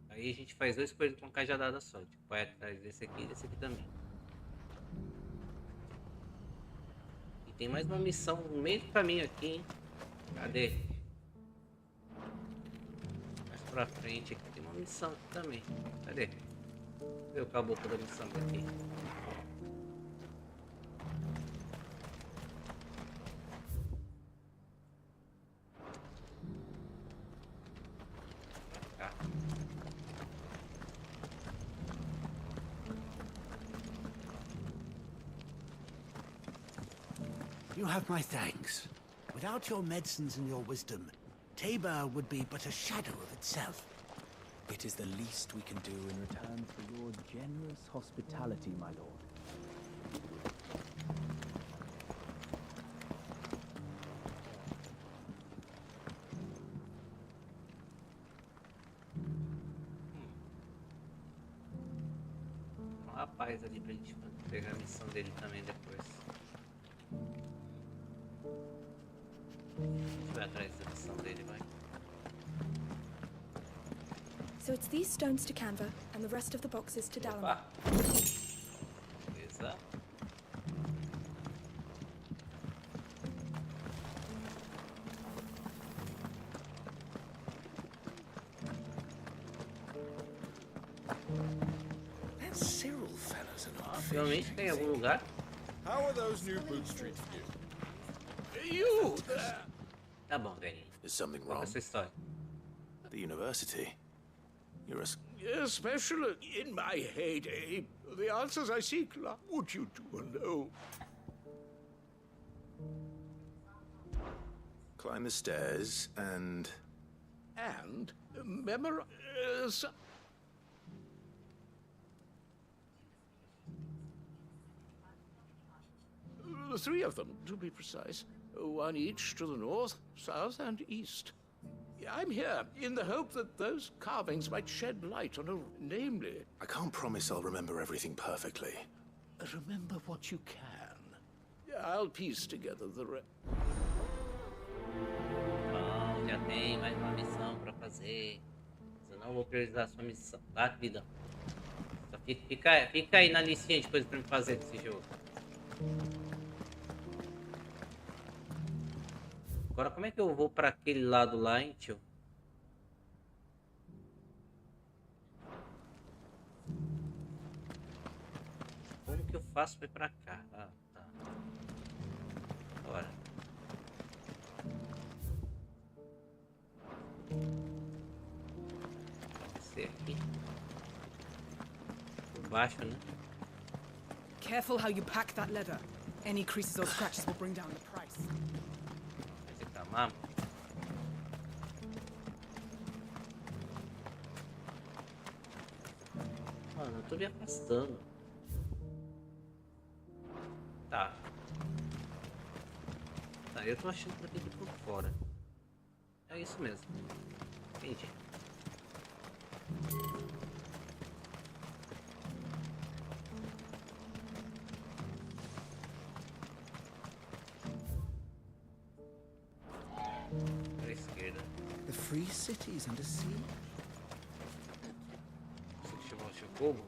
Speaker 1: aí a gente faz 2 coisas com cajadada só. Tipo, vai atrás desse aqui e desse aqui também. Tem mais uma missão no meio do caminho aqui, hein? Cadê? Mais pra frente aqui tem uma missão aqui também. Cadê? Cadê o caboclo da missão daqui? Cá.
Speaker 21: You have my thanks. Without your medicines and your wisdom,
Speaker 2: Tabor would be but a shadow of itself.
Speaker 21: It is the least we can do in return for your generous hospitality, my lord.
Speaker 1: Um rapaz ali pra gente pegar a missão dele também depois. A gente vai atrás da missão dele, vai.
Speaker 4: So it's these stones to Canva and the rest of the boxes to Dallin.
Speaker 1: Beleza.
Speaker 2: That Cyril fella's an odd fish.
Speaker 1: Finalmente tem algum lugar.
Speaker 11: How are those new boots treating you?
Speaker 2: You!
Speaker 1: Tá bom, velhinho.
Speaker 5: Is something
Speaker 1: Conta
Speaker 5: wrong?
Speaker 1: essa história.
Speaker 5: The university. You're
Speaker 2: Especially in my heyday, the answers I seek, would you two know?
Speaker 5: Climb the stairs and...
Speaker 2: And memorize... The three of them, to be precise. One each to the north, south, and east. I'm here in the hope that those carvings might shed light on a... namely...
Speaker 5: I can't promise I'll remember everything perfectly.
Speaker 2: Remember what you can. I'll piece together the rest.
Speaker 1: Bom, já tem mais uma missão pra fazer. Mas eu não vou priorizar a sua missão, tá, querida? Só fica aí na listinha de coisas pra me fazer desse jogo. Agora, como é que eu vou pra aquele lado lá, hein, tio? Como que eu faço pra ir pra cá? Ah, tá. Agora. Descer aqui. Por baixo, né?
Speaker 15: Careful how you pack that leather. Any creases or scratches will bring down the price.
Speaker 1: Mano. Mano, eu tô me afastando. Tá. Tá, eu tô achando que eu tenho que ir por fora. É isso mesmo. Entendi.
Speaker 21: The free cities under sea?
Speaker 1: Você chamou o Jogo?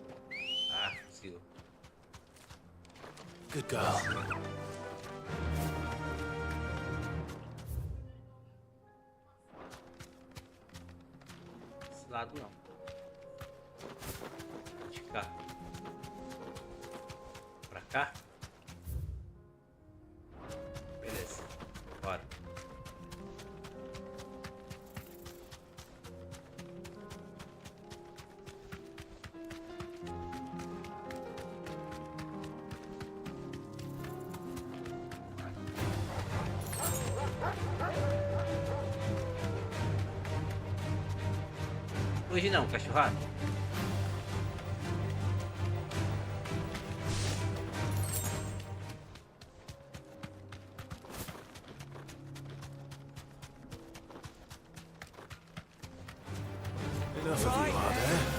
Speaker 1: Ah, consigo.
Speaker 5: Good girl.
Speaker 1: Esse lado não. De cá. Pra cá? Beleza. Bora. Hoje não, cachorrada.
Speaker 5: Enough of you, are there?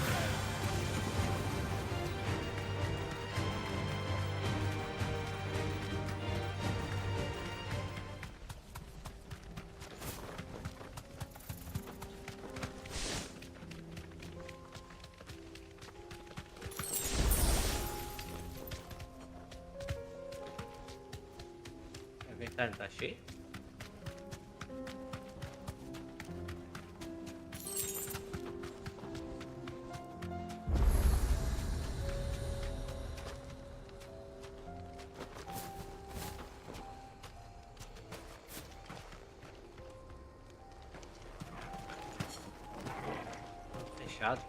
Speaker 1: O inventário tá cheio? Fechado.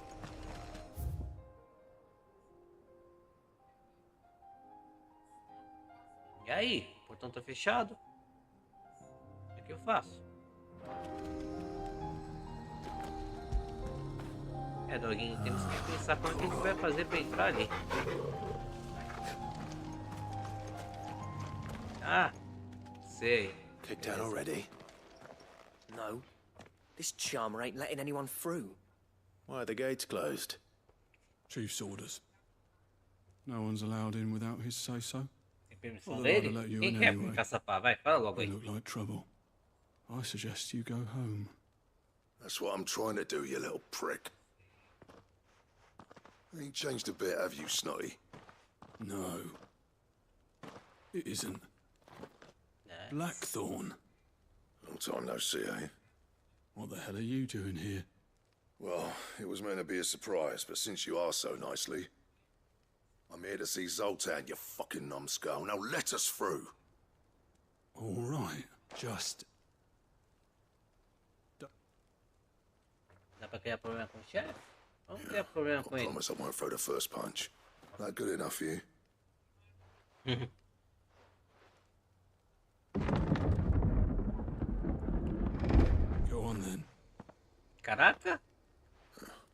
Speaker 1: E aí? O portão tá fechado? O que eu faço? É, Doguinho, temos que pensar como é que a gente vai fazer pra entrar ali. Ah, sei.
Speaker 5: Kicked out already?
Speaker 10: No. This charmer ain't letting anyone through.
Speaker 5: Why are the gates closed?
Speaker 7: Chief's orders. No one's allowed in without his say-so.
Speaker 1: Tem permissão dele? Quem quer caçapar? Vai, fala logo aí.
Speaker 7: You look like trouble. I suggest you go home.
Speaker 11: That's what I'm trying to do, you little prick. Ain't changed a bit, have you, Snotty?
Speaker 7: No. It isn't. Blackthorn.
Speaker 11: Long time no see, eh?
Speaker 7: What the hell are you doing here?
Speaker 11: Well, it was meant to be a surprise, but since you asked so nicely, I'm here to see Zoltan, you fucking numbskull. Now let us through.
Speaker 7: All right, just...
Speaker 1: Dá pra criar problema com o chefe? Vamos criar problema com ele.
Speaker 11: I promise I won't throw the first punch. That good enough for you?
Speaker 7: Go on then.
Speaker 1: Caraca!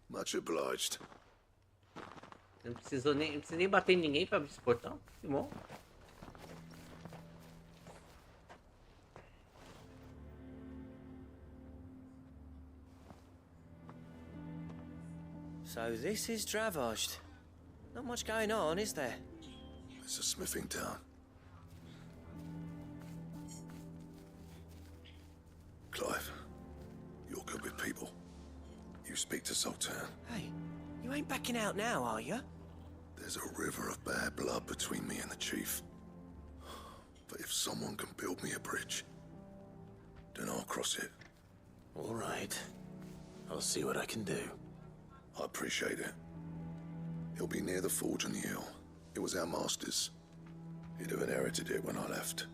Speaker 11: Much obliged.
Speaker 1: Não precisa nem bater em ninguém pra abrir esse portão. Que bom.
Speaker 10: So this is Dravaged. Not much going on, is there?
Speaker 11: It's a smithing town. Clive, you're good with people. You speak to Zoltan.
Speaker 10: Hey, you ain't backing out now, are you?
Speaker 11: There's a river of bad blood between me and the chief. But if someone can build me a bridge, then I'll cross it.
Speaker 5: All right. I'll see what I can do.
Speaker 11: I appreciate it. It'll be near the forge on the hill. It was our master's. He'd have inherited it when I left.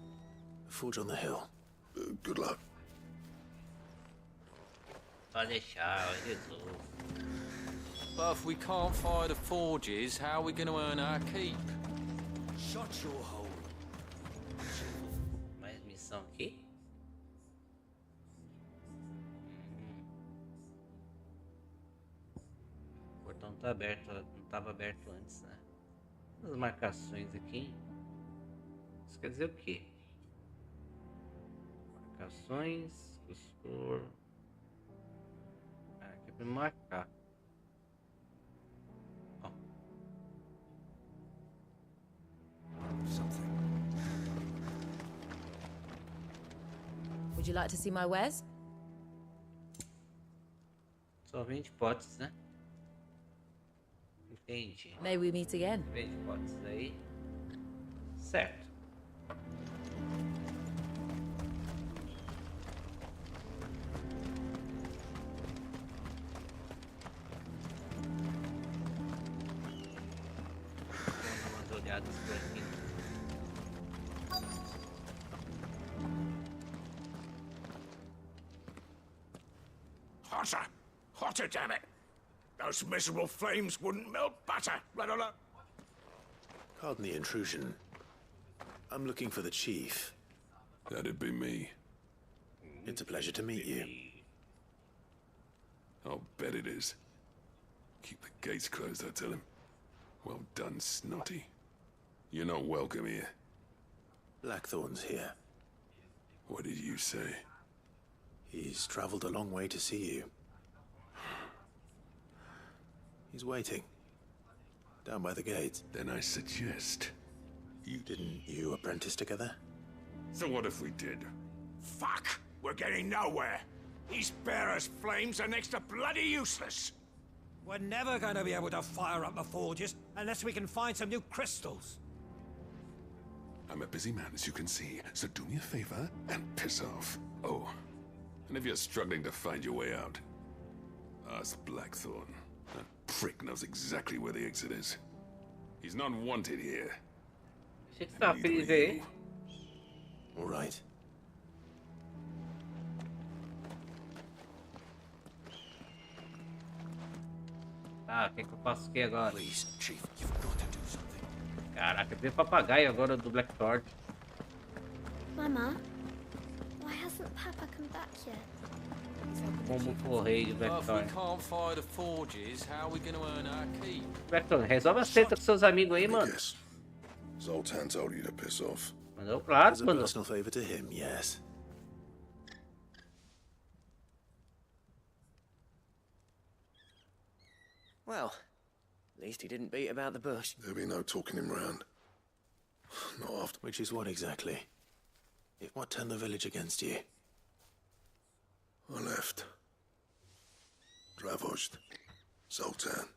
Speaker 5: The forge on the hill.
Speaker 11: Good luck.
Speaker 1: Pode deixar, eu resolvo.
Speaker 18: But if we can't fire the forges, how are we going to earn our keep?
Speaker 13: Shut your hole.
Speaker 1: Mais missão aqui. O portão tá aberto, não estava aberto antes, né? As marcações aqui. Isso quer dizer o quê? Marcações, cursor. Ah, aqui é pra marcar. Ó.
Speaker 16: Would you like to see my wares?
Speaker 1: Só vende potes, né? Entendi.
Speaker 16: May we meet again?
Speaker 1: Vende potes aí. Certo. Vou dar umas olhadas por aqui.
Speaker 2: Hotter! Hotter, damn it! Those miserable flames wouldn't melt butter, let alone...
Speaker 5: Pardon the intrusion. I'm looking for the chief.
Speaker 7: That'd be me.
Speaker 5: It's a pleasure to meet you.
Speaker 7: I'll bet it is. Keep the gates closed, I tell him. Well done, Snotty. You're not welcome here.
Speaker 5: Blackthorn's here.
Speaker 7: What did you say?
Speaker 5: He's traveled a long way to see you. He's waiting. Down by the gate.
Speaker 7: Then I suggest...
Speaker 5: Didn't you apprentice together?
Speaker 7: So what if we did?
Speaker 2: Fuck! We're getting nowhere. These bearers' flames are next to bloody useless.
Speaker 13: We're never going to be able to fire up the forges unless we can find some new crystals.
Speaker 7: I'm a busy man, as you can see, so do me a favor and piss off. Oh, and if you're struggling to find your way out, ask Blackthorn. That prick knows exactly where the exit is. He's not wanted here.
Speaker 1: Achei que você tava feliz aí.
Speaker 5: All right.
Speaker 1: Ah, o que eu faço aqui agora?
Speaker 11: Please, Chief, you've got to do something.
Speaker 1: Caraca, veio papagaio agora do Blackthorn.
Speaker 9: Mama, why hasn't Papa come back yet?
Speaker 1: Como correio,
Speaker 8: But if we
Speaker 1: Blackthorn.
Speaker 8: can't fire the forges, how are we going to earn our keep?
Speaker 1: Blackthorn, resolve a treta com seus amigos aí, mano.
Speaker 11: Zoltan told you to piss off.
Speaker 1: Mandou claro,
Speaker 5: As a
Speaker 1: mandou.
Speaker 5: personal favor to him, yes.
Speaker 10: Well, at least he didn't beat about the bush.
Speaker 11: There'll be no talking him round. Not after.
Speaker 5: Which is what exactly? What turned the village against you?
Speaker 11: I left. Dravozd. Zoltan.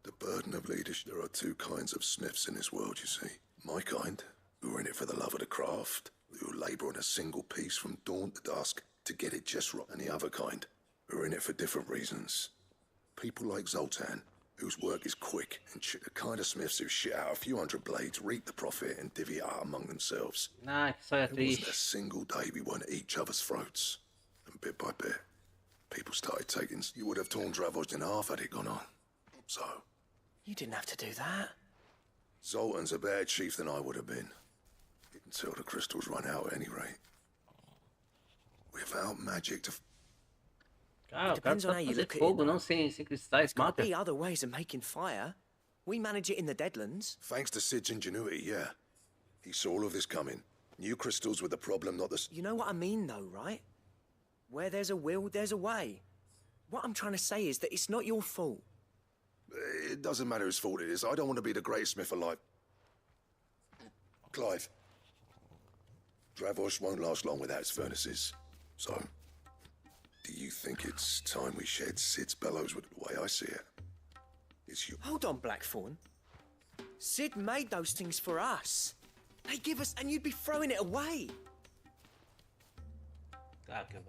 Speaker 11: The burden of leadership. There are two kinds of smiths in this world, you see. My kind, who are in it for the love of the craft, who labour on a single piece from dawn to dusk to get it just right. And the other kind, who are in it for different reasons. People like Zoltan, whose work is quick, and the kind of smiths who shit out a few hundred blades, reap the profit, and divvy it out among themselves.
Speaker 1: Ah, que história
Speaker 11: There wasn't
Speaker 1: triste.
Speaker 11: a single day we weren't at each other's throats. And bit by bit, people started taking... You would have torn Dravozd in half had it gone on. So...
Speaker 10: You didn't have to do that.
Speaker 11: Zoltan's a better chief than I would have been. Until the crystals run out at any rate. Without magic to...
Speaker 1: Cara, o cara
Speaker 10: Depends on
Speaker 1: só
Speaker 10: how you
Speaker 1: fazer
Speaker 10: look at it,
Speaker 1: fogo,
Speaker 10: though.
Speaker 1: não sem cristais,
Speaker 10: There's
Speaker 1: mata.
Speaker 10: be other ways of making fire. We manage it in the Deadlands.
Speaker 11: Thanks to Sid's ingenuity, yeah. He saw all of this coming. New crystals were the problem, not the...
Speaker 10: You know what I mean, though, right? Where there's a will, there's a way. What I'm trying to say is that it's not your fault.
Speaker 11: It doesn't matter whose fault it is. I don't want to be the greatest smith alive. Clive. Dravozd won't last long without its furnaces. So, do you think it's time we shed Sid's bellows with the way I see it? It's you.
Speaker 10: Hold on, Blackthorn. Sid made those things for us. They give us, and you'd be throwing it away.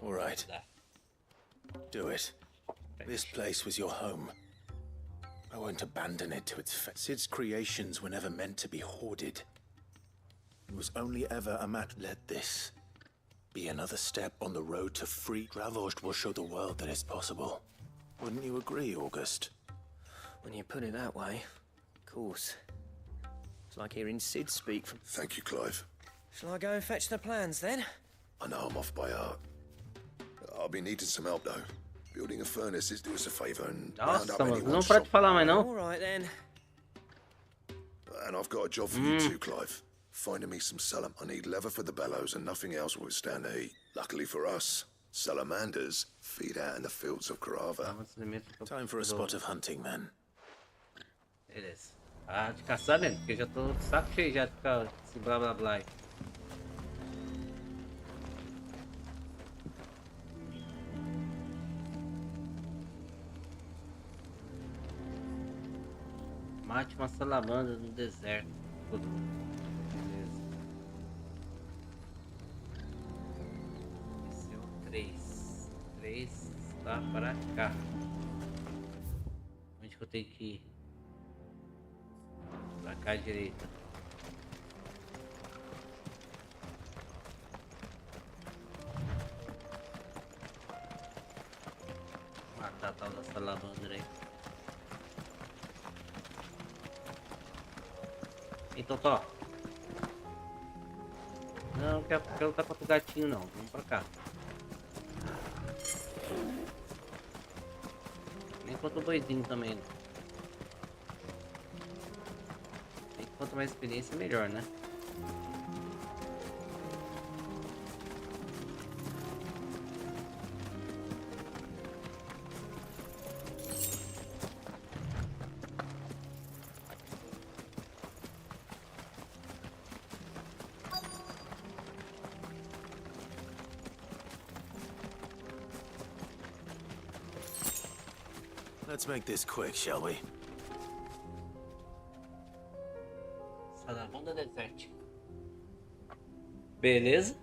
Speaker 5: All right. Do it. This place was your home. I won't abandon it to its fate. Sid's creations were never meant to be hoarded. It was only ever a matter. Let this be another step on the road to free. Dravozd will show the world that it's possible. Wouldn't you agree, August?
Speaker 10: When you put it that way, of course. It's like hearing Sid speak from...
Speaker 11: Thank you, Clive.
Speaker 10: Shall I go and fetch the plans, then?
Speaker 11: I know I'm off by heart. I'll be needing some help, though. Building a furnace is do us a favour and round
Speaker 1: Nossa,
Speaker 11: up
Speaker 1: mano,
Speaker 11: anyone
Speaker 1: não para de falar mais não.
Speaker 10: All right, then.
Speaker 11: And I've got a job for you too, Clive. Finding me some I need leather for the bellows and nothing else will withstand the heat. Luckily for us, salamanders feed out in the fields of Karava.
Speaker 5: Time for a spot of hunting, then.
Speaker 1: Beleza. Ah, de caçar mesmo, porque eu já tô de saco cheio já de ficar esse blá blá blá aí. Mate uma salamandra no deserto. Beleza. Esse é o 3. 3 está para cá. Onde que eu tenho que ir? Pra cá à direita. Matar a tal da salamandra aí. Então tá. Não quero lutar contra o gatinho não. Vamos pra cá. Nem contra o boizinho também não. Quanto mais experiência, melhor, né?
Speaker 5: Let's make this quick, shall we?
Speaker 1: Salamandra desértica. Beleza.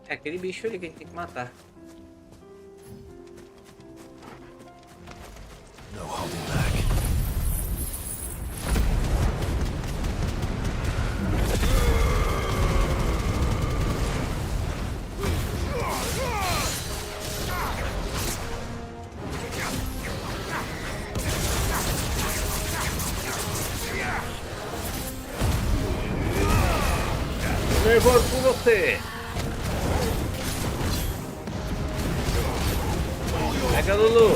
Speaker 1: É aquele bicho ali que a gente tem que matar.
Speaker 5: No holding back.
Speaker 1: Nervoso com você. Pega, Lulu.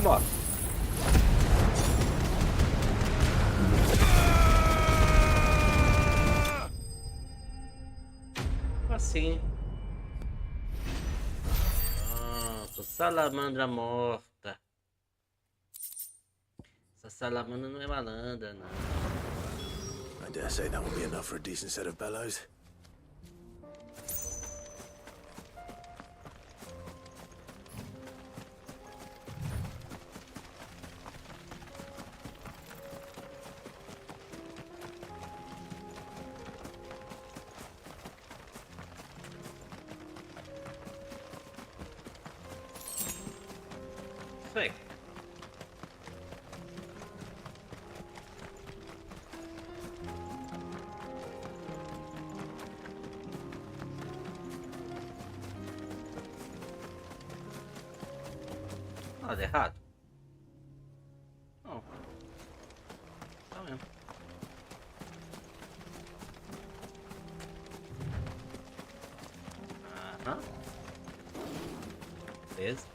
Speaker 1: Bora. Assim. Pronto, salamandra morta. Essa salamandra não é malandra, não.
Speaker 5: I dare say that will be enough for a decent set of bellows.
Speaker 1: Nada errado? Não. Tá mesmo. Aham. Beleza.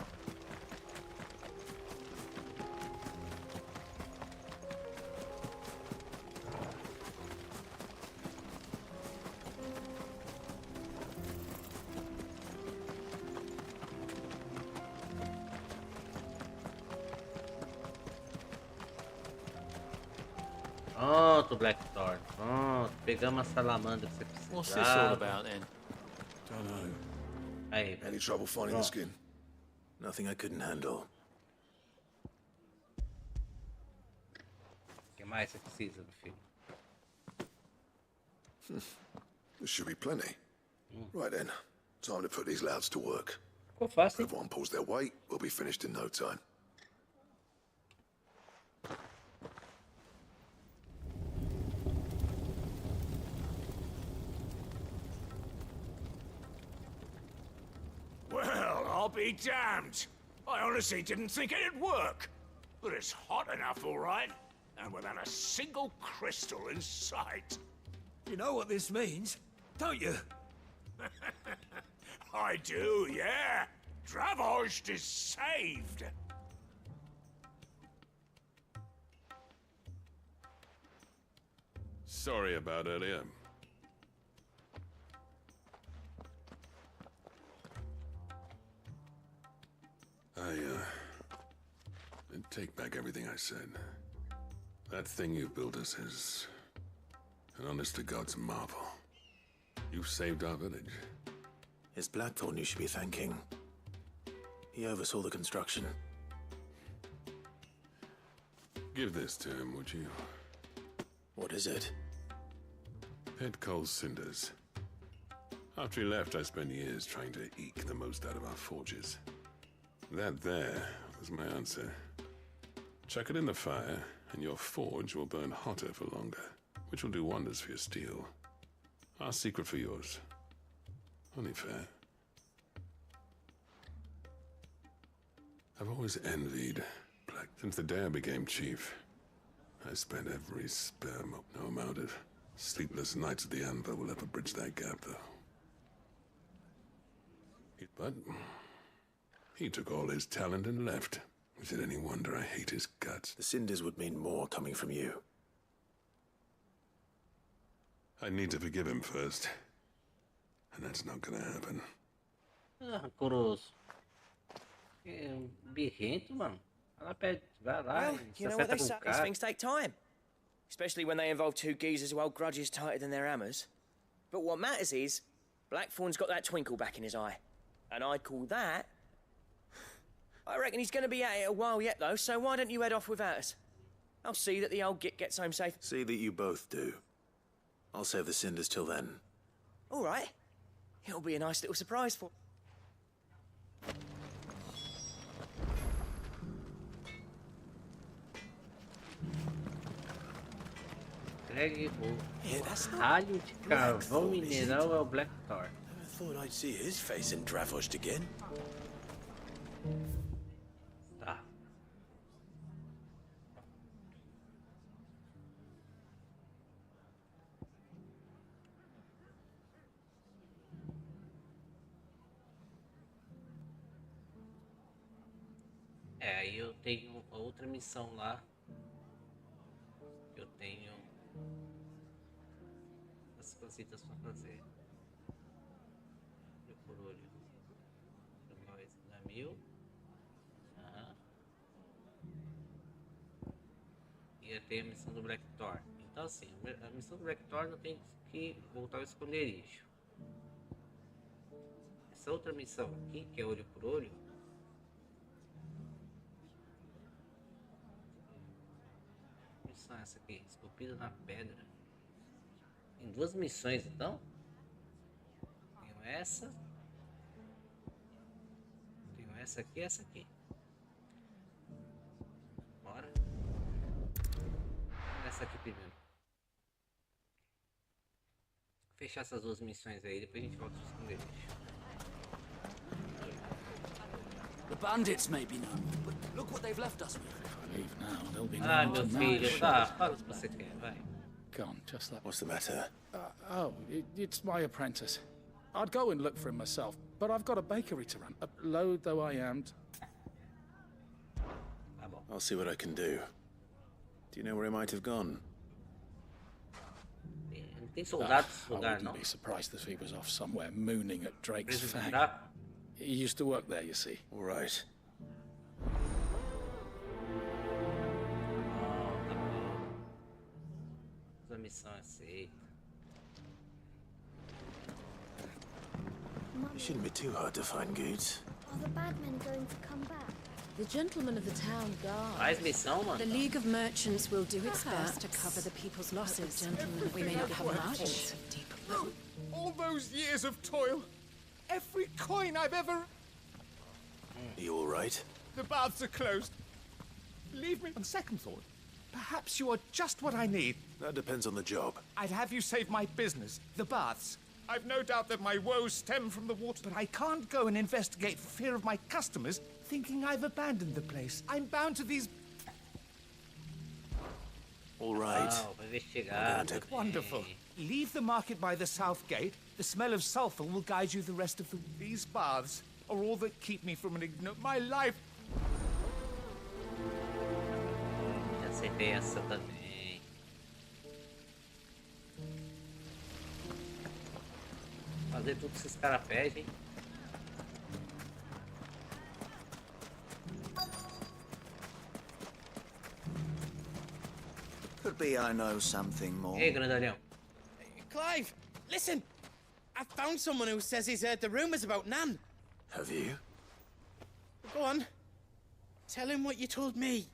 Speaker 1: Pronto, Blackthorn. Pronto, pegamos a salamandra que você precisava.
Speaker 6: What's this all about then?
Speaker 11: Don't know.
Speaker 1: Aí,
Speaker 11: Any trouble finding the skin?
Speaker 5: Nothing I couldn't handle.
Speaker 1: O que mais você precisa, meu filho?
Speaker 11: There should be plenty. Right then, time to put these louds to work.
Speaker 1: Ficou fácil.
Speaker 11: Everyone pulls their weight, we'll be finished in no time.
Speaker 2: Well, I'll be damned. I honestly didn't think it'd work. But it's hot enough, all right. And without a single crystal in sight.
Speaker 13: You know what this means, don't you?
Speaker 2: I do, yeah. Dravost is saved.
Speaker 7: Sorry about earlier. I take back everything I said. That thing you built us is an honest-to-God's marvel. You've saved our village.
Speaker 5: It's Blackthorn you should be thanking. He oversaw the construction.
Speaker 7: Give this to him, would you?
Speaker 5: What is it?
Speaker 7: Pit Cole's cinders. After he left, I spent years trying to eke the most out of our forges. That there was my answer. Chuck it in the fire, and your forge will burn hotter for longer, which will do wonders for your steel. Our secret for yours. Only fair. I've always envied Black since the day I became chief. I spent every spare no amount of sleepless nights at the Anvil will ever bridge that gap, though. But he took all his talent and left. Is it any wonder I hate his guts?
Speaker 5: The cinders would mean more coming from you.
Speaker 7: I need to forgive him first. And that's not gonna happen.
Speaker 1: Rancoroso. Birrento, mano. Vai lá,
Speaker 10: Well, you know what they say, these things take time. Especially when they involve two geezers who hold grudges tighter than their hammers. But what matters is, Blackthorn's got that twinkle back in his eye. And I'd call that... I reckon he's going to be at it a while yet, though, so why don't you head off without us? I'll see that the old git gets home safe.
Speaker 5: See that you both do. I'll save the cinders till then.
Speaker 10: All right. It'll be a nice little surprise for...
Speaker 1: Entregue o ralho de carvão mineral ao Black Thor.
Speaker 5: Never thought I'd see his face in Dravost again.
Speaker 1: Tá. Aí eu tenho outra missão lá. Eu tenho as cositas pra fazer. Olho por olho. NOIS da 1000. E eu tenho a missão do Black Thor. Então assim, a missão do Black Thor eu tenho que voltar ao esconderijo. Essa outra missão aqui, que é olho por olho. Missão essa aqui, esculpida na pedra. Tem duas missões então. Tenho essa. Tenho essa aqui e essa aqui. Bora. Essa aqui primeiro. Fechar essas duas missões aí, depois a gente volta pro esconderijo.
Speaker 8: The bandits may be known, but look what they've left us with.
Speaker 2: If I leave now, they'll be
Speaker 1: Ah,
Speaker 2: known
Speaker 1: meu
Speaker 2: to
Speaker 1: filho,
Speaker 2: know.
Speaker 1: tá, fala o que você quer, vai.
Speaker 2: Gone, just like...
Speaker 5: What's the matter?
Speaker 2: It's my apprentice. I'd go and look for him myself, but I've got a bakery to run. Load though I am.
Speaker 5: I'll see what I can do. Do you know where he might have gone?
Speaker 1: Tem soldados nesse
Speaker 2: I
Speaker 1: lugar,
Speaker 2: wouldn't
Speaker 1: não?
Speaker 2: be surprised if he was off somewhere mooning at Drake's
Speaker 1: Preso de
Speaker 2: Fang.
Speaker 1: Draco?
Speaker 2: He used to work there, you see.
Speaker 5: All right.
Speaker 1: A missão aceita.
Speaker 5: It shouldn't be too hard to find goods.
Speaker 9: Are the bad men going to come back?
Speaker 16: The gentlemen of the town guard.
Speaker 1: Faz missão, mano.
Speaker 12: The League of Merchants will do its best to cover the people's losses. Gentlemen, we may not have much.
Speaker 19: All those years of toil. Every coin I've ever...
Speaker 5: Are you all right?
Speaker 19: The baths are closed. Leave me on second thought. Perhaps you are just what I need.
Speaker 5: That depends on the job.
Speaker 19: I'd have you save my business, the baths. I've no doubt that my woes stem from the water, but I can't go and investigate for fear of my customers thinking I've abandoned the place. I'm bound to these...
Speaker 5: All right.
Speaker 1: Wow, vai investigar.
Speaker 19: Wonderful. Leave the market by the south gate. The smell of sulfur will guide you the rest of the... These baths are all that keep me from my life.
Speaker 1: Já acertei essa também. Fazer tudo que esses caras pedem.
Speaker 22: Could be I know something more.
Speaker 1: Ei, grandalhão.
Speaker 23: Clive, listen! I found someone who says he's heard the rumors about Nan.
Speaker 5: Have you?
Speaker 23: Go on. Tell him what you told me.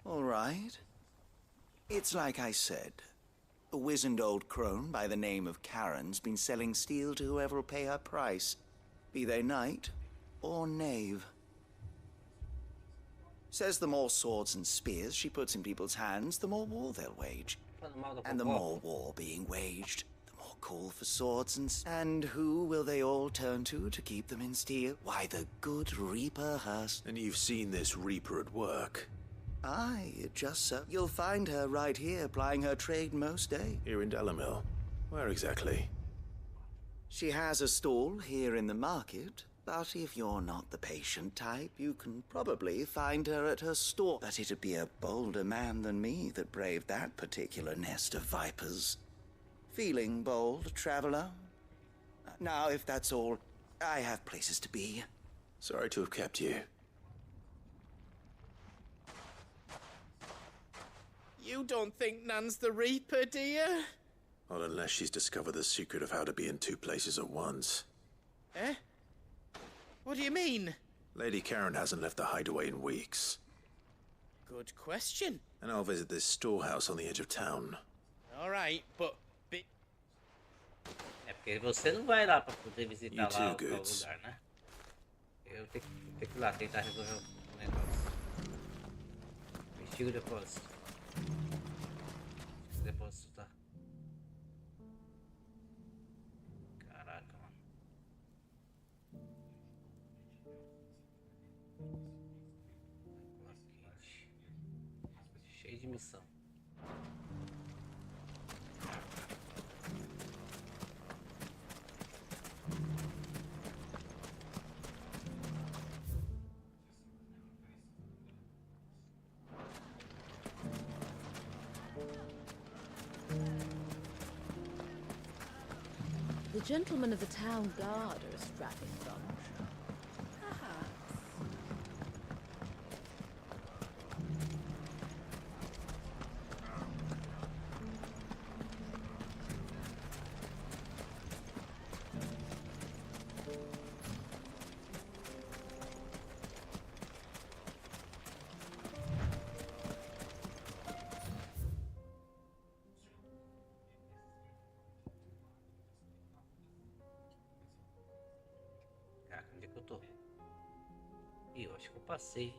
Speaker 22: All right. It's like I said. A wizened old crone by the name of Karen's been selling steel to whoever'll pay her price, be they knight or knave. Says the more swords and spears she puts in people's hands, the more war they'll wage. And the more war being waged, the more call for swords and who will they all turn to keep them in steel? Why, the good Reaper has...
Speaker 5: And you've seen this Reaper at work?
Speaker 22: Aye, just so. You'll find her right here, plying her trade most days.
Speaker 5: Here in Delamil? Where exactly?
Speaker 22: She has a stall here in the market, but if you're not the patient type, you can probably find her at her store. But it'd be a bolder man than me that braved that particular nest of vipers. Feeling bold, traveler? Now, if that's all, I have places to be.
Speaker 5: Sorry to have kept you.
Speaker 23: You don't think Nan's the Reaper, do you?
Speaker 5: Not unless she's discovered the secret of how to be in two places at once.
Speaker 23: Eh? What do you mean?
Speaker 5: Lady Karen hasn't left the hideaway in weeks.
Speaker 23: Good question.
Speaker 5: And I'll visit this storehouse on the edge of town.
Speaker 23: All right, but...
Speaker 1: É porque você não vai lá pra poder visitar lá o
Speaker 5: Goods.
Speaker 1: lugar, né? Eu tenho que ir lá tentar resolver o negócio. Investiga o depósito. Esse depósito tá... Caraca, mano. Cheio de missão.
Speaker 16: The gentlemen of the town guard are a strapping bunch. Perhaps.
Speaker 1: Onde é que eu tô? Ih, eu acho que eu passei.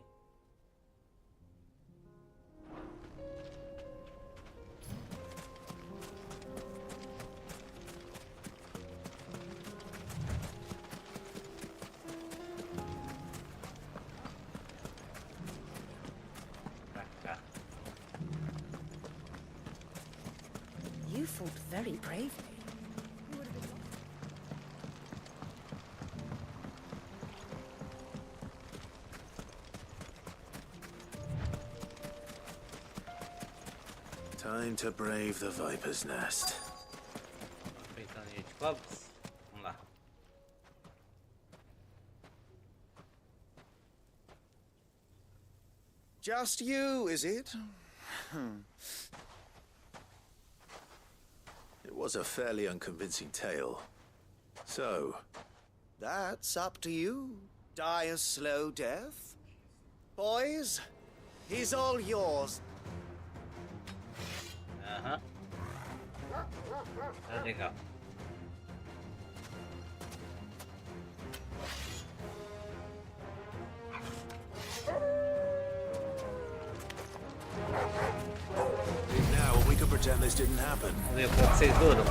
Speaker 1: Pra cá.
Speaker 14: You fought very bravely.
Speaker 5: Time to brave the Viper's Nest.
Speaker 1: Enfrentando a de cobras. Vamos lá.
Speaker 22: Just you, is it?
Speaker 5: It was a fairly unconvincing tale. So...
Speaker 22: That's up to you. Die a slow death? Boys, he's all yours.
Speaker 1: Aham. Tá legal.
Speaker 5: Now we could pretend this didn't happen.
Speaker 1: Vamos ver o que vocês duram.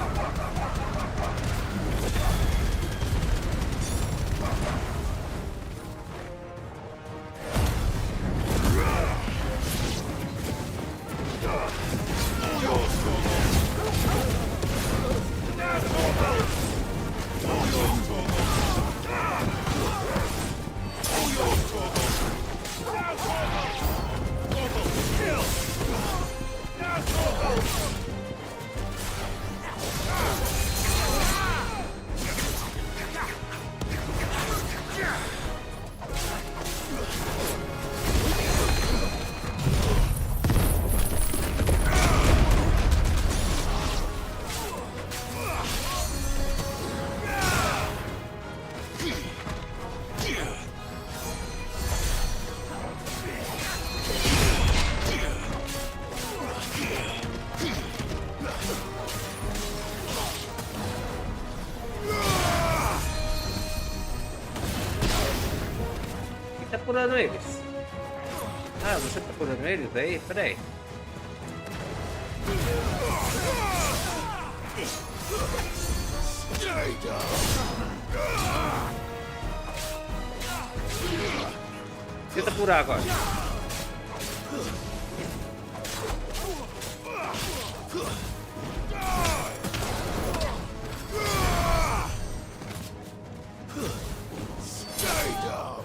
Speaker 1: Tá curando eles? Ah, você tá curando eles aí? Peraí.
Speaker 11: Stay down!
Speaker 1: Tenta furar agora.
Speaker 11: Stay down!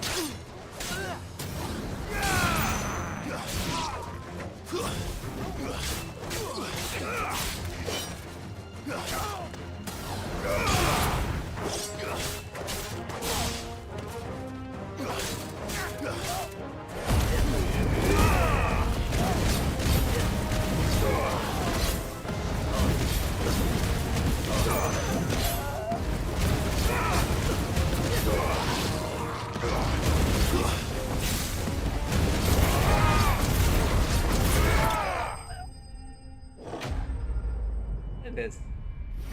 Speaker 1: Beleza.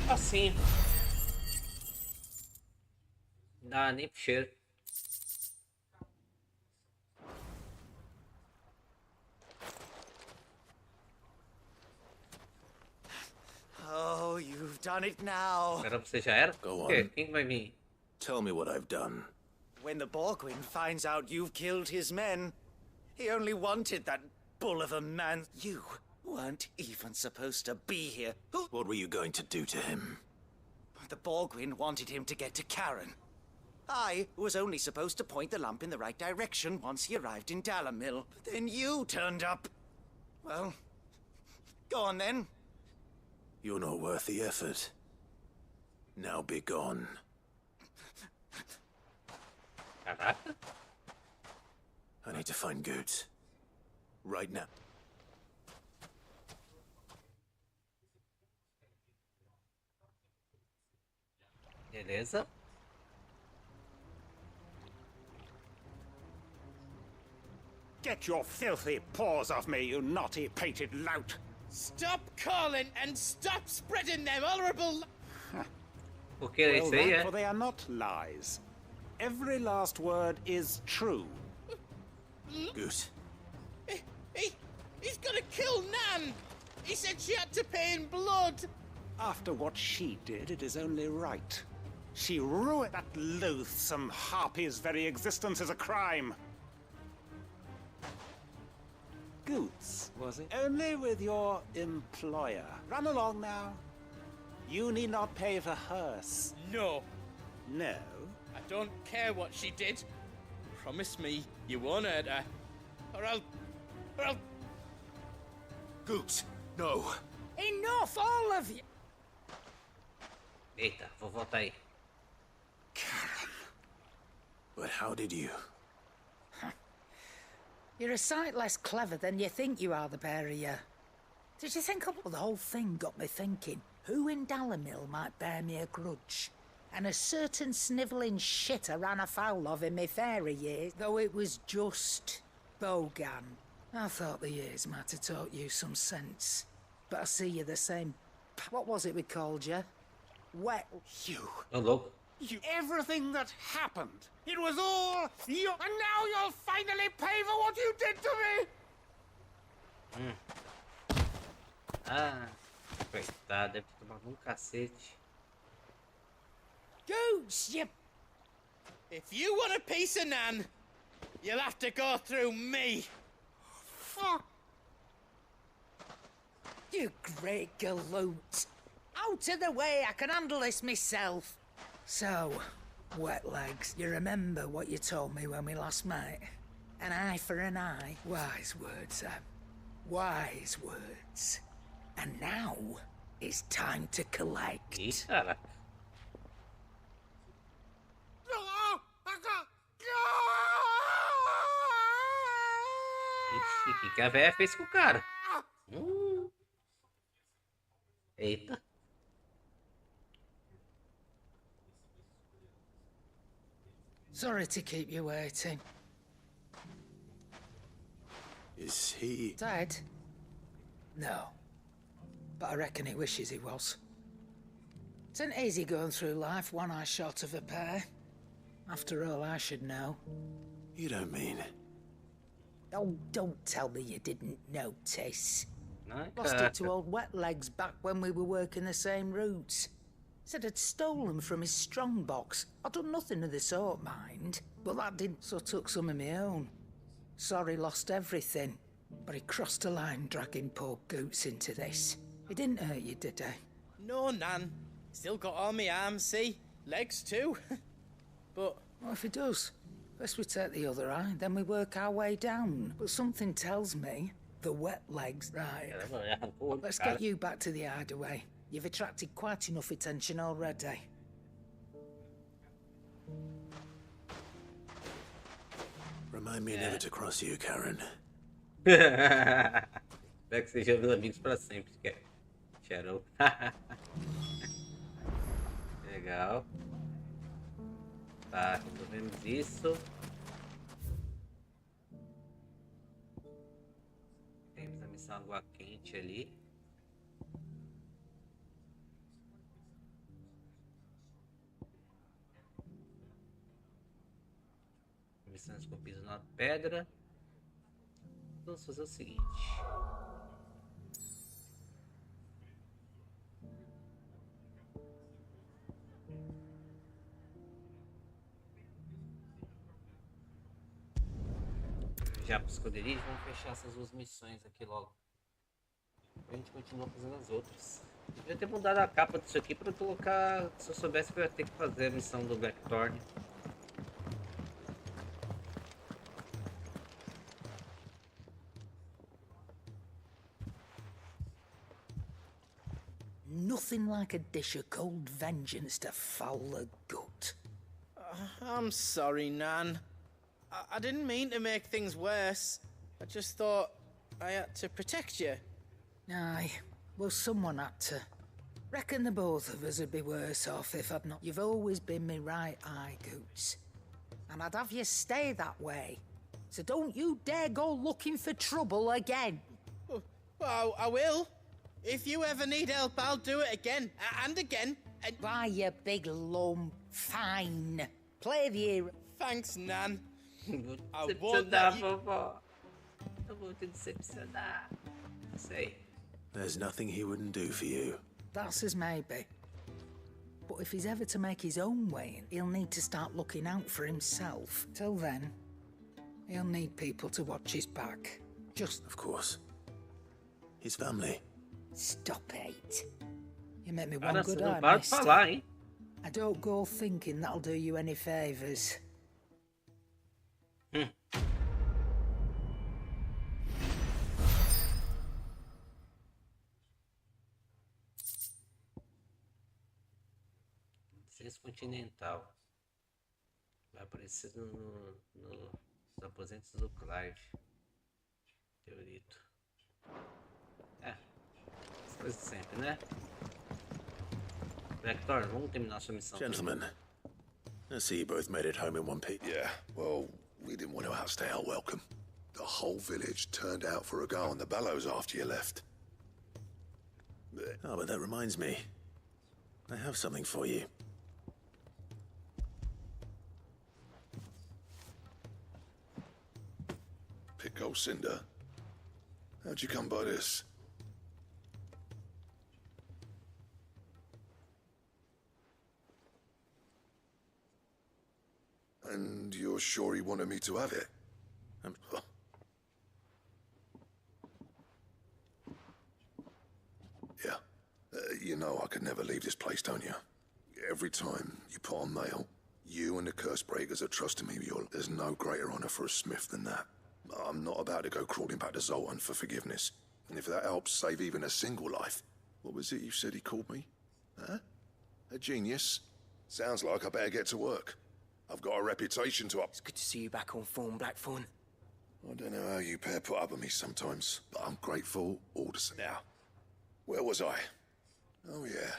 Speaker 1: Assim. Não dá nem pro cheiro.
Speaker 22: Oh, you've done it now.
Speaker 1: Era pra você já era?
Speaker 5: Go
Speaker 1: O quê?
Speaker 5: on.
Speaker 1: Quem vai vir?
Speaker 5: Tell me what I've done.
Speaker 22: When the Borgwyn finds out you've killed his men, he only wanted that bull of a man. You weren't even supposed to be here.
Speaker 5: What were you going to do to him?
Speaker 22: The Borgwyn wanted him to get to Karen. I was only supposed to point the lamp in the right direction once he arrived in Dalamil. But then you turned up. Well, go on then.
Speaker 5: You're not worth the effort. Now be gone.
Speaker 1: Caraca.
Speaker 5: I need to find Goods. Right now.
Speaker 1: Beleza.
Speaker 3: Get your filthy paws off me, you naughty pated lout!
Speaker 23: Stop calling and stop spreading them horrible...
Speaker 1: Porque é
Speaker 3: Well,
Speaker 1: isso aí,
Speaker 3: therefore they are not lies. Every last word is true.
Speaker 5: Goose.
Speaker 23: He's gonna kill Nan! He said she had to pay in blood!
Speaker 3: After what she did, it is only right. She ruined that loathsome harpy's very existence as a crime. Goots, was it? Only with your employer. Run along now. You need not pay for hers.
Speaker 23: No.
Speaker 3: No?
Speaker 23: I don't care what she did. Promise me you won't hurt her. Or I'll...
Speaker 11: Goots, no.
Speaker 23: Enough, all of you!
Speaker 1: Eita, vou voltar aí.
Speaker 5: But how did you?
Speaker 17: You're a sight less clever than you think you are, the pair of you. Did you think of the whole thing got me thinking? Who in Dalamil might bear me a grudge? And a certain snivelling shit I ran afoul of in my fairy years, though it was just Bogan. I thought the years might have taught you some sense. But I see you're the same... What was it we called you? Well...
Speaker 3: You...
Speaker 1: Oh, look.
Speaker 3: You... Everything that happened, it was all you... And now you'll finally pay for what you did to me!
Speaker 1: Ah, coitado, deve ter tomado um cacete.
Speaker 23: Goose, you... If you want a piece of Nan, you'll have to go through me.
Speaker 17: Fuck! You great galoot. Out of the way, I can handle this myself. So, wet legs, you remember what you told me when we last met? An eye for an eye. Wise words, Sam. Wise words. And now, it's time to collect.
Speaker 1: Eita. Ixi, que a véia fez com o cara? Eita.
Speaker 17: Sorry to keep you waiting.
Speaker 5: Is he...
Speaker 17: Dead? No. But I reckon he wishes he was. It ain't easy going through life one eye short of a pair. After all, I should know.
Speaker 5: You don't mean...
Speaker 17: Oh, don't tell me you didn't notice. Lost it to old Wet Legs back when we were working the same routes. Said I'd stolen from his strongbox. I'd done nothing of the sort, mind. But that didn't, so took some of my own. Sorry, lost everything. But he crossed a line dragging poor Goots into this. He didn't hurt you, did he?
Speaker 23: No, Nan. Still got all my arms, see? Legs too. But...
Speaker 17: What if he does? First we take the other eye, then we work our way down. But something tells me the Wet Legs... Right. Let's get you back to the hideaway. You've attracted quite enough attention already.
Speaker 5: Remind me never to cross you, Karen.
Speaker 1: Espero que sejam meus amigos pra sempre, que é Shadow. Legal. Tá, resolvemos isso. Temos a missão água quente ali. Missões com piso na pedra. Vamos fazer o seguinte. Já para os esconderijos, vamos fechar essas duas missões aqui logo. A gente continua fazendo as outras. Eu devia ter mudado a capa disso aqui para colocar. Se eu soubesse que eu ia ter que fazer a missão do Blackthorn.
Speaker 17: Nothing like a dish of cold vengeance to foul the gut.
Speaker 23: I'm sorry, Nan. I didn't mean to make things worse. I just thought I had to protect you.
Speaker 17: Aye, well, someone had to. Reckon the both of us would be worse off if I'd not. You've always been me right eye, Goots. And I'd have you stay that way. So don't you dare go looking for trouble again.
Speaker 23: Well, I will. If you ever need help, I'll do it again and again. And...
Speaker 17: Why, you big lump. Fine. Play the hero.
Speaker 23: Thanks, Nan.
Speaker 1: I won't let you... Eu vou te decepcionar. Sei.
Speaker 5: There's nothing he wouldn't do for you.
Speaker 17: That's as maybe. But if he's ever to make his own way, he'll need to start looking out for himself. Till then, he'll need people to watch his back. Just...
Speaker 5: Of course. His family.
Speaker 17: Stop it. You make me one good eye,
Speaker 1: Para de falar, hein?
Speaker 17: I don't go thinking that'll do you any favours.
Speaker 1: Continental. Vai aparecer nos aposentos do Clive. Teorito. As coisas sempre, né? Blackthorn, vamos terminar sua missão.
Speaker 5: Gentlemen, I see you both made it home in one piece.
Speaker 11: Yeah, well, we didn't want to outstay our welcome. The whole village turned out for a go on the bellows after you left.
Speaker 5: Oh, but that reminds me. I have something for you.
Speaker 11: Pick Cinder. How'd you come by this? And you're sure he wanted me to have it? Yeah. You know I could never leave this place, don't you? Every time you put on mail, you and the Cursebreakers are trusting me with your... There's no greater honor for a smith than that. I'm not about to go crawling back to Zoltan for forgiveness. And if that helps save even a single life... What was it you said he called me? Huh? A genius? Sounds like I better get to work. I've got a reputation to up...
Speaker 10: It's good to see you back on form, Blackthorn.
Speaker 11: I don't know how you pair put up with me sometimes, but I'm grateful all the same. Now, where was I? Oh yeah,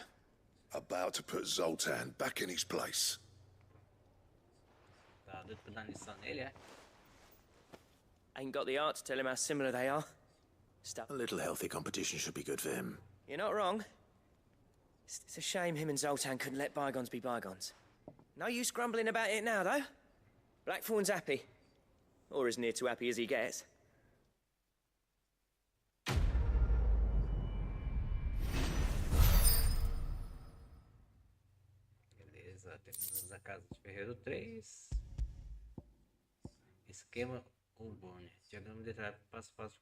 Speaker 11: about to put Zoltan back in his place.
Speaker 10: Ain't got the art to tell him how similar they are.
Speaker 5: A little healthy competition should be good for him.
Speaker 10: You're not wrong. It's a shame him and Zoltan couldn't let bygones be bygones. No use grumbling about it now, though. Blackthorn's happy. Or as near to happy as he gets.
Speaker 1: Agora temos a Casa de Ferreiro 3. Esquema Urbane. Diagrama detalhado passo a passo.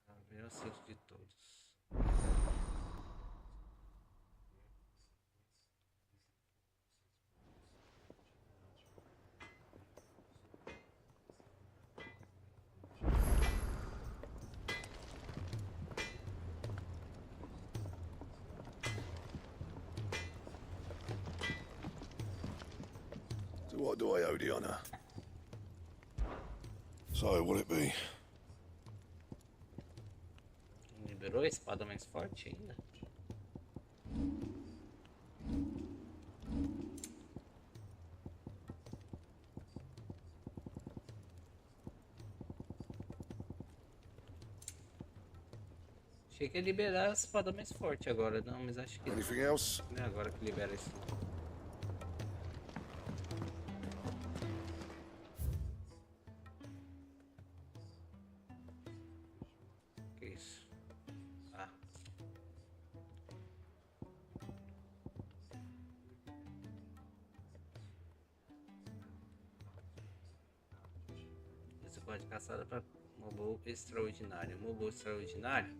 Speaker 1: O melhor sexto de todos.
Speaker 11: So what do I owe the honour? So, what'll it be?
Speaker 1: Liberou a espada mais forte ainda. Achei que ia liberar a espada mais forte agora, não, mas acho que
Speaker 11: Anything else?
Speaker 1: não é agora que libera isso. Que isso? Ah. Você pode caçar para Mobo extraordinário. Mobo extraordinário?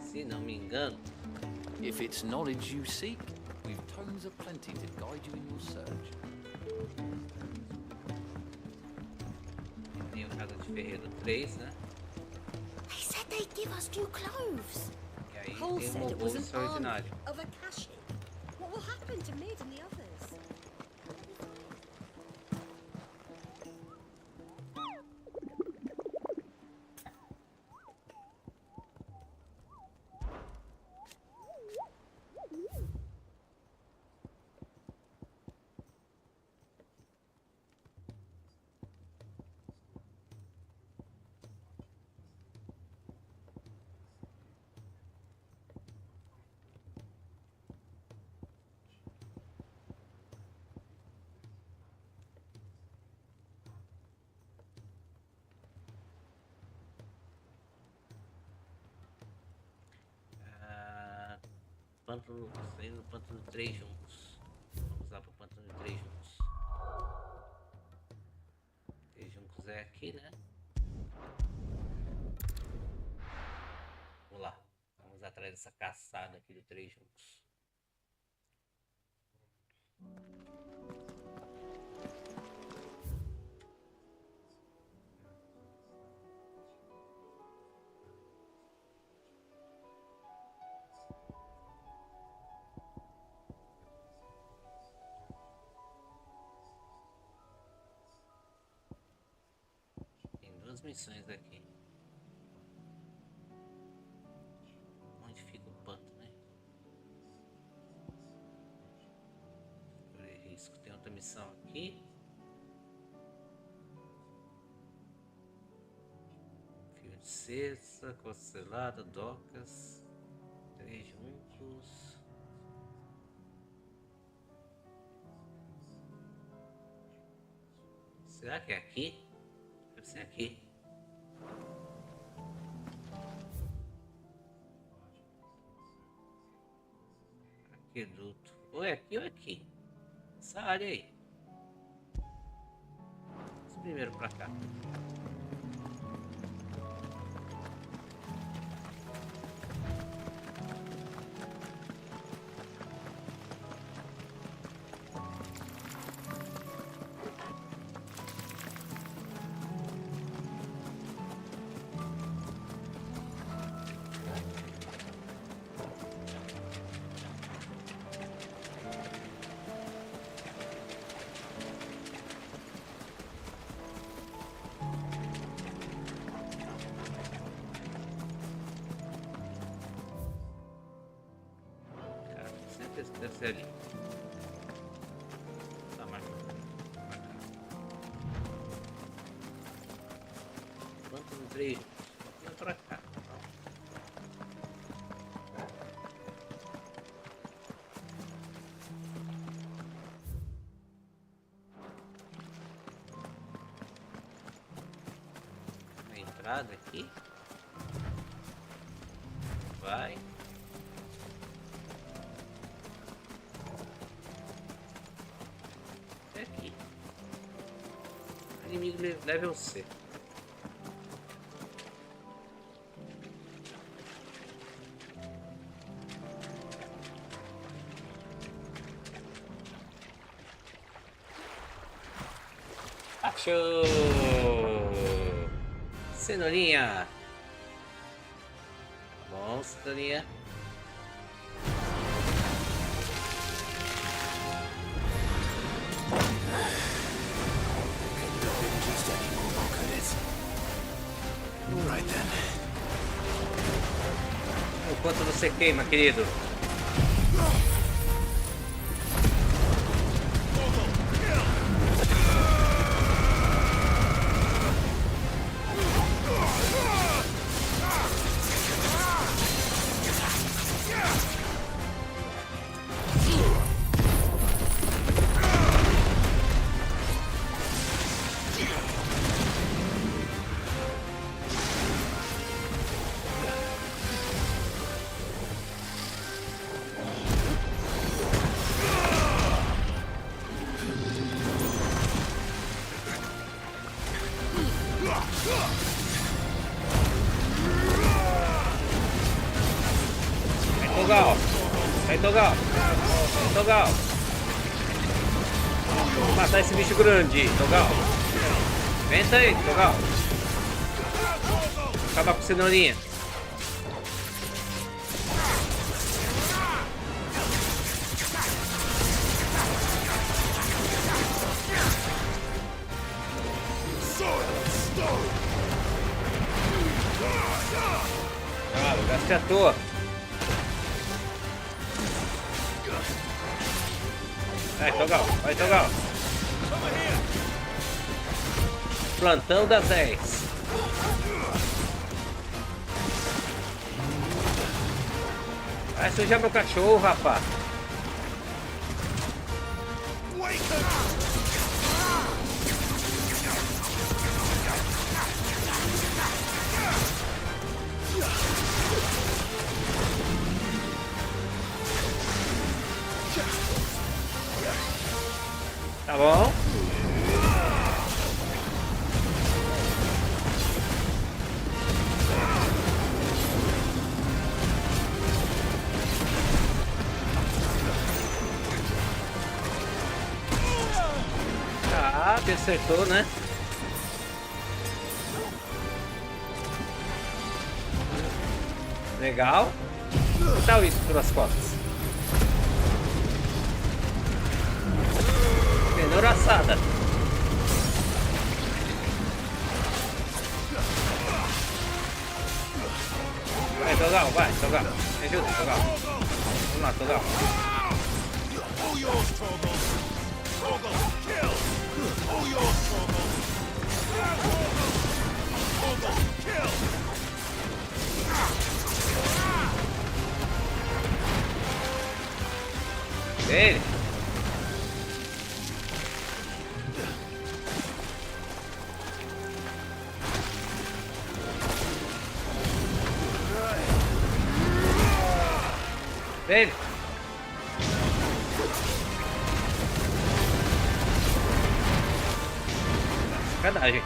Speaker 1: Se não me engano.
Speaker 6: If it's knowledge you seek, we've tomes aplenty to guide you in your search.
Speaker 1: Tem o Casa de Ferreiro 3, né?
Speaker 14: They said they'd give us new clothes.
Speaker 1: E aí
Speaker 14: Cole
Speaker 1: tem o
Speaker 14: said it
Speaker 1: Mobo
Speaker 14: was an
Speaker 1: extraordinário.
Speaker 14: army of Akashi. What will happen to Mid and the others?
Speaker 1: Pântano, saindo do Pântano 3 juntos. Vamos lá pro Pântano 3 juntos. 3 juntos é aqui, né? Vamos lá. Vamos atrás dessa caçada aqui do 3 juntos. Duas missões aqui. Onde fica o pântano, né? Correr risco. Tem outra missão aqui. Fio de cesta, costa selada, docas. 3 juntos. Será que é aqui? Deve ser aqui. Aqueduto. Ou é aqui ou é aqui. Essa área aí. Vamos primeiro pra cá. Deve ser ali. Tá marcado. Quanto no 3? Vem pra cá. Uma entrada aqui. Vai. inimigo level C. Achou! Cenourinha! Tá bom, cenourinha.
Speaker 5: Right then.
Speaker 1: O quanto você queima, querido? Vai, Togal! Vai, Togal! Vamos matar esse bicho grande, Togal! Venta aí, Togal! Acabar com cenourinha! Ah, eu gastei à toa! Vai, Togal, vai, Togal. Plantão das 10. Vai sujar meu cachorro, rapaz. Tá bom? Ah, acertou, né? Legal. Que tal isso pelas costas? Cenoura assada. Vai, Togal, vai, Togal. Me ajuda, Togal. Vamos lá, Togal. Ele. Ele. Sacanagem.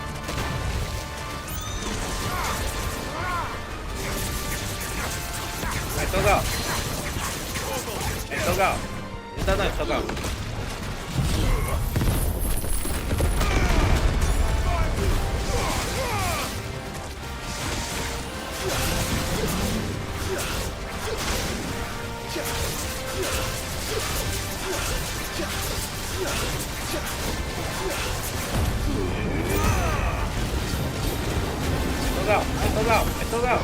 Speaker 1: Vai, Togal. Vai, Togal. Ajuda nós, Togal. Togal, vai, Togal, vai, Togal.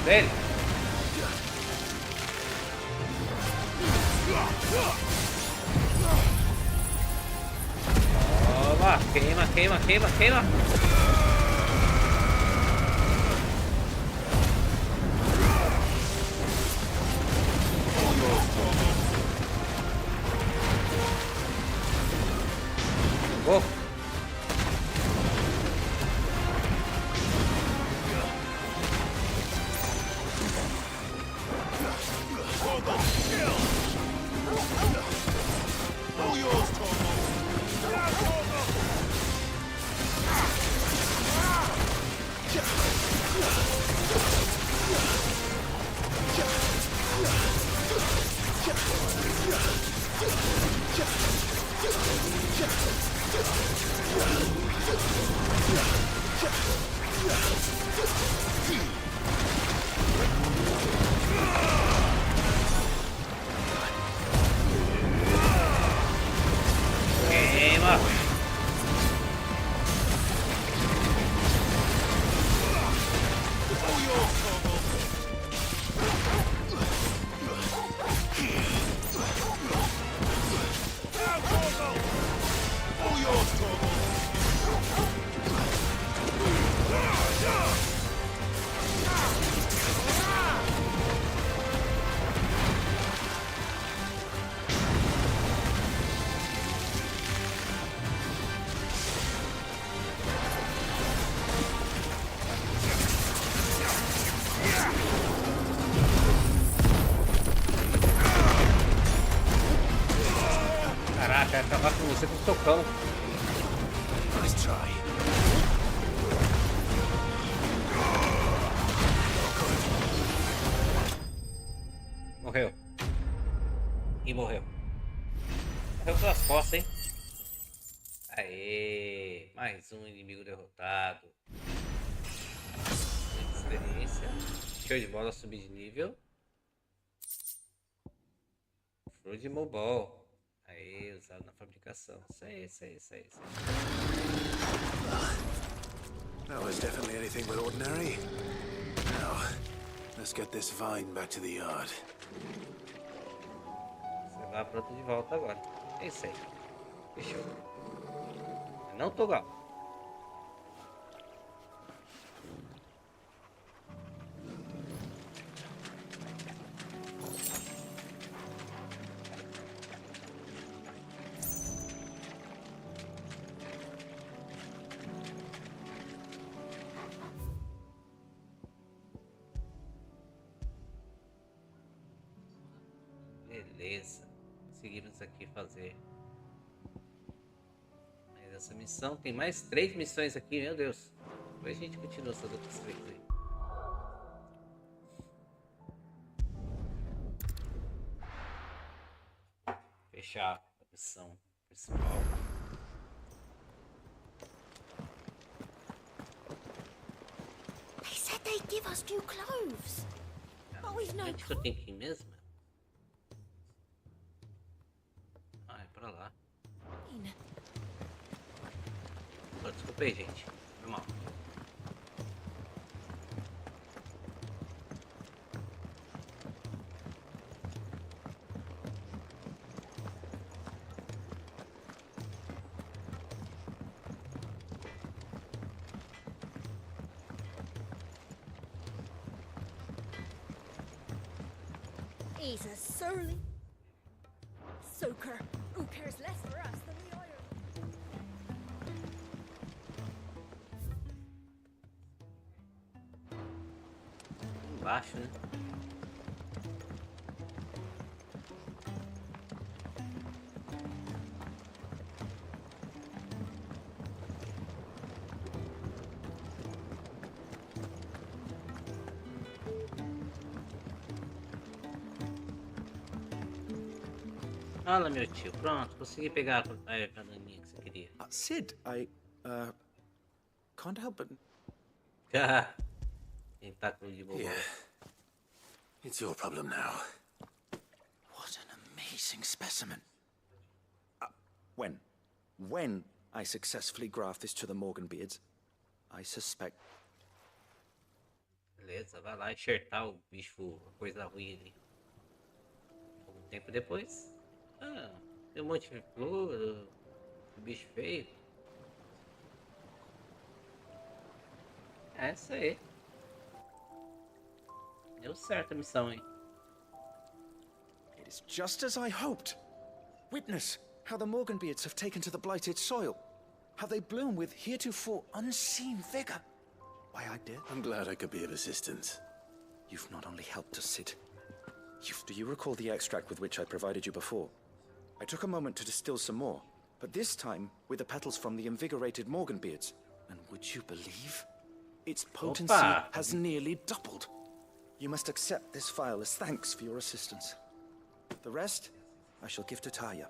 Speaker 1: Ele. Toma, queima, queima, queima, queima. Oh. Queima. Caraca, vai acabar com você com o socão.
Speaker 11: Nice try.
Speaker 1: Morreu. E morreu. Morreu pelas costas, hein? Aê! Mais um inimigo derrotado. Experiência. Show de bola, subir de nível. Fruit Mobile. Aí, usado na fabricação. Isso aí, isso aí, isso aí, isso aí.
Speaker 5: That was definitely anything but ordinary. Now, let's get this vine back to the yard.
Speaker 1: Você vai pronto de volta agora. É isso aí. Fechou. Não tô gal. Beleza, conseguimos aqui fazer mais essa missão. Tem mais 3 missões aqui, meu Deus. Depois a gente continua essas outras 3 aí. Fechar a missão principal.
Speaker 14: They said they'd give us new clothes. But we've no
Speaker 1: Onde que eu tenho que ir mesmo? Pra lá. Oh, desculpa aí, gente. Foi mal.
Speaker 12: He's a surly soaker who cares less for us than the iron.
Speaker 1: Embaixo, né? Fala, meu tio. Pronto, consegui pegar a bananinha que você queria.
Speaker 5: Sid, I can't help but...
Speaker 1: Tentáculo de bobo.
Speaker 5: Yeah. It's your problem now.
Speaker 10: What an amazing specimen. When I successfully graft this to the Morganbeards, I suspect...
Speaker 1: Beleza, vai lá enxertar o bicho, a coisa ruim ali. Algum tempo depois. Ah, tem um monte de flor, bicho feio. É isso aí. Deu certo a missão, hein?
Speaker 4: It is just as I hoped. Witness how the Morganbeards have taken to the blighted soil. How they bloom with heretofore unseen vigor. Why, I did.
Speaker 5: I'm glad I could be of assistance.
Speaker 4: You've not only helped us, Sid. Do you recall the extract with which I provided you before? I took a moment to distill some more, but this time with the petals from the invigorated Morganbeards. And would you believe? Its potency has nearly doubled. You must accept this vial as thanks for your assistance. The rest, I shall give to Taya.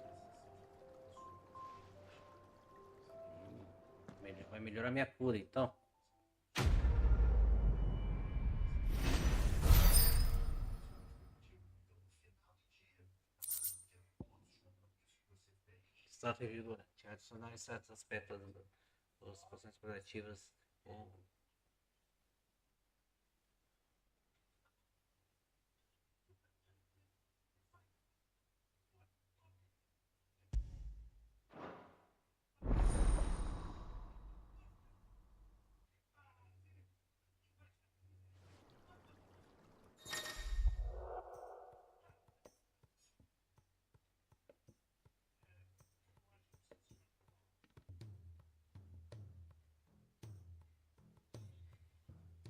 Speaker 1: Vai melhorar minha cura, então. Status revigorante. Adicionar certos aspectos das poções curativas.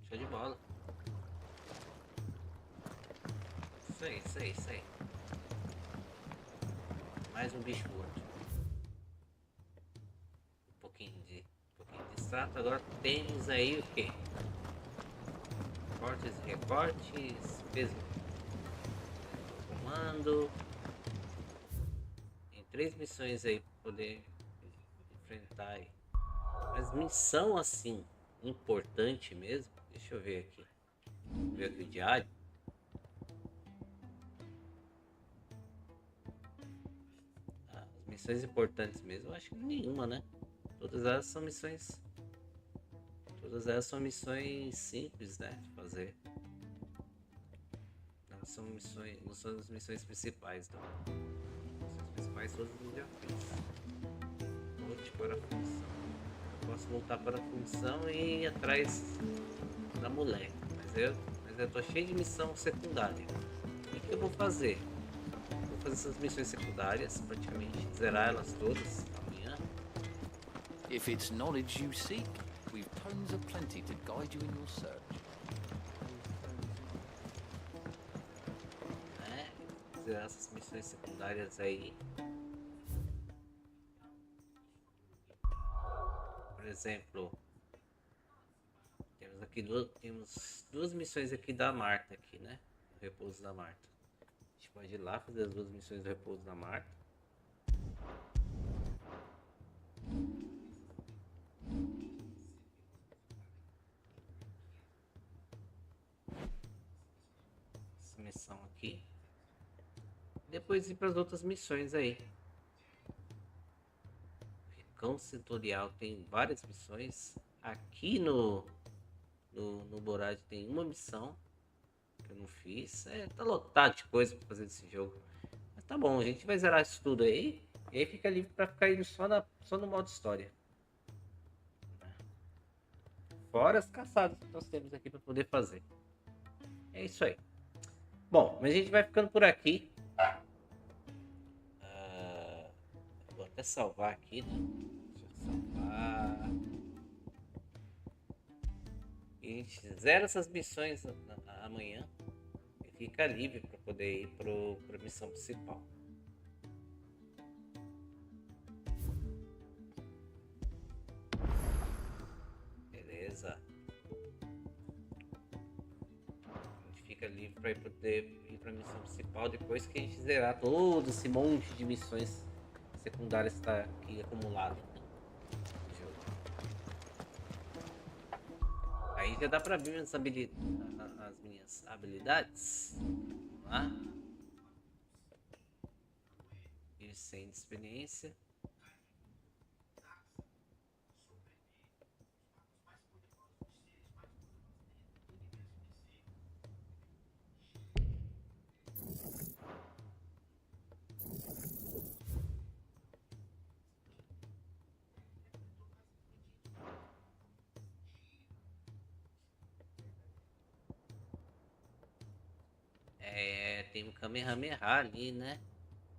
Speaker 1: Show de bola. Isso aí. Mais um bicho morto. Um pouquinho de status. Agora temos aí o que? Cortes e recortes. Peso. Comando. Tem 3 missões aí para poder enfrentar aí. Mas missão assim importante mesmo. Deixa eu ver aqui. Vou ver aqui o diário. As missões importantes mesmo, eu acho que nenhuma, né? Todas elas são missões. Todas elas são missões simples, né? De fazer. Não são missões. Não são as missões principais, não. As missões principais todas eu já fiz. Volte para a função. Eu posso voltar para a função e ir atrás da mulher, mas eu tô cheio de missão secundária. O que eu vou fazer? Vou fazer essas missões secundárias, praticamente zerar elas todas amanhã.
Speaker 6: If it's knowledge you seek, we've tomes aplenty to guide you in your search.
Speaker 1: Zerar essas missões secundárias aí. Por exemplo, temos duas missões aqui da Marta aqui, né? O repouso da Marta. A gente pode ir lá fazer as 2 missões do repouso da Marta. Essa missão aqui. Depois ir para as outras missões aí. Cão Setorial tem várias missões. Aqui no Borad tem uma missão que eu não fiz. Tá lotado de coisa pra fazer desse jogo. Mas tá bom, a gente vai zerar isso tudo aí. E aí fica livre pra ficar indo só no modo história. Fora as caçadas que nós temos aqui pra poder fazer. É isso aí. Bom, mas a gente vai ficando por aqui. Vou até salvar aqui, né? Deixa eu salvar. E a gente zera essas missões amanhã e fica livre para poder ir para a missão principal. Beleza. A gente fica livre para poder ir para a missão principal depois que a gente zerar todo esse monte de missões secundárias que está aqui acumulado. Aí já dá pra ver as minhas habilidades. Vamos lá. E sem experiência. É, tem um Kamehameha ali, né?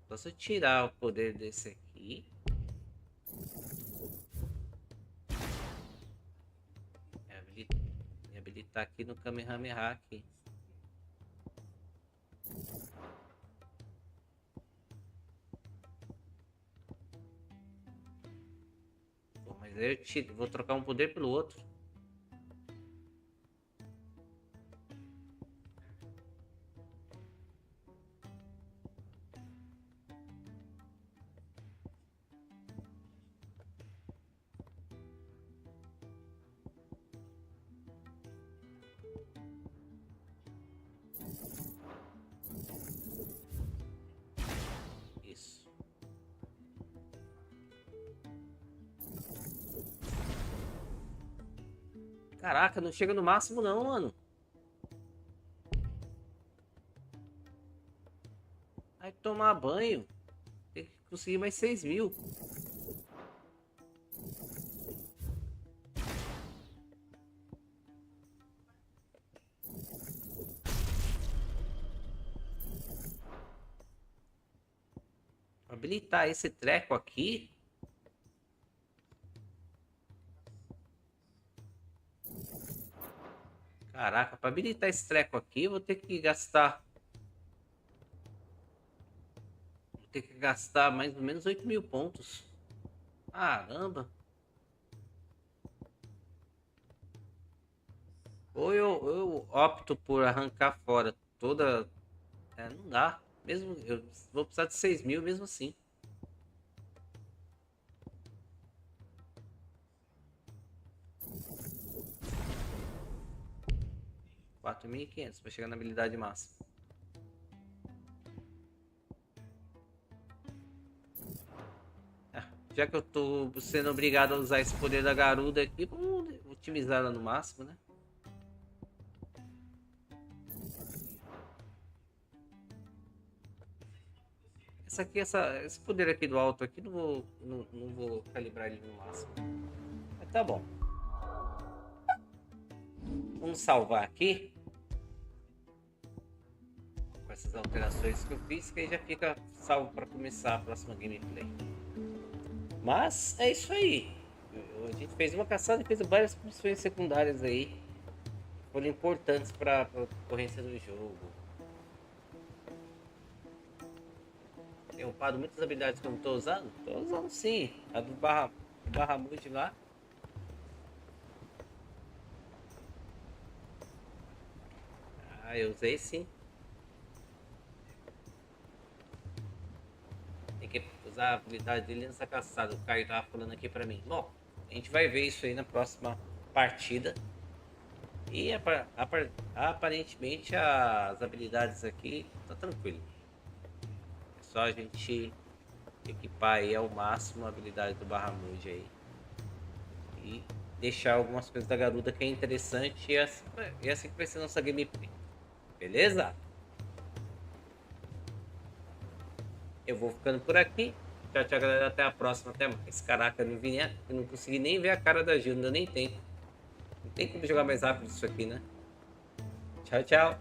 Speaker 1: Só se eu tirar o poder desse aqui. Me habilitar aqui no Kamehameha aqui. Pô, mas aí eu vou trocar um poder pelo outro. Caraca, não chega no máximo não, mano. Vai tomar banho. Tem que conseguir mais 6.000. Habilitar esse treco aqui. Caraca, para habilitar esse treco aqui, eu vou ter que gastar. Vou ter que gastar mais ou menos 8.000 pontos. Caramba. Ou eu opto por arrancar fora toda. É, não dá. Mesmo eu vou precisar de 6.000 mesmo assim. $4.500 para chegar na habilidade máxima. Já que eu tô sendo obrigado a usar esse poder da garuda aqui, vamos otimizar ela no máximo, né? Esse poder aqui do alto aqui, não vou calibrar ele no máximo. Mas tá bom. Vamos salvar aqui. Com essas alterações que eu fiz, que aí já fica salvo para começar a próxima gameplay. Mas é isso aí. A gente fez uma caçada e fez várias missões secundárias aí. Que foram importantes para a ocorrência do jogo. Tenho upado muitas habilidades que eu não estou usando? Estou usando sim. A do barra multi lá. Ah, eu usei sim. Tem que usar a habilidade dele nessa caçada. O Caio tava falando aqui pra mim. Bom, a gente vai ver isso aí na próxima partida. E aparentemente as habilidades aqui tá tranquilo. É só a gente equipar aí ao máximo a habilidade do barra multi aí. E deixar algumas coisas da garuda que é interessante. E assim que vai ser a nossa gameplay. Beleza? Eu vou ficando por aqui. Tchau, tchau, galera. Até a próxima. Até mais. Caraca, eu não consegui nem ver a cara da JIiLL. Não deu nem tempo. Não tem como jogar mais rápido isso aqui, né? Tchau, tchau.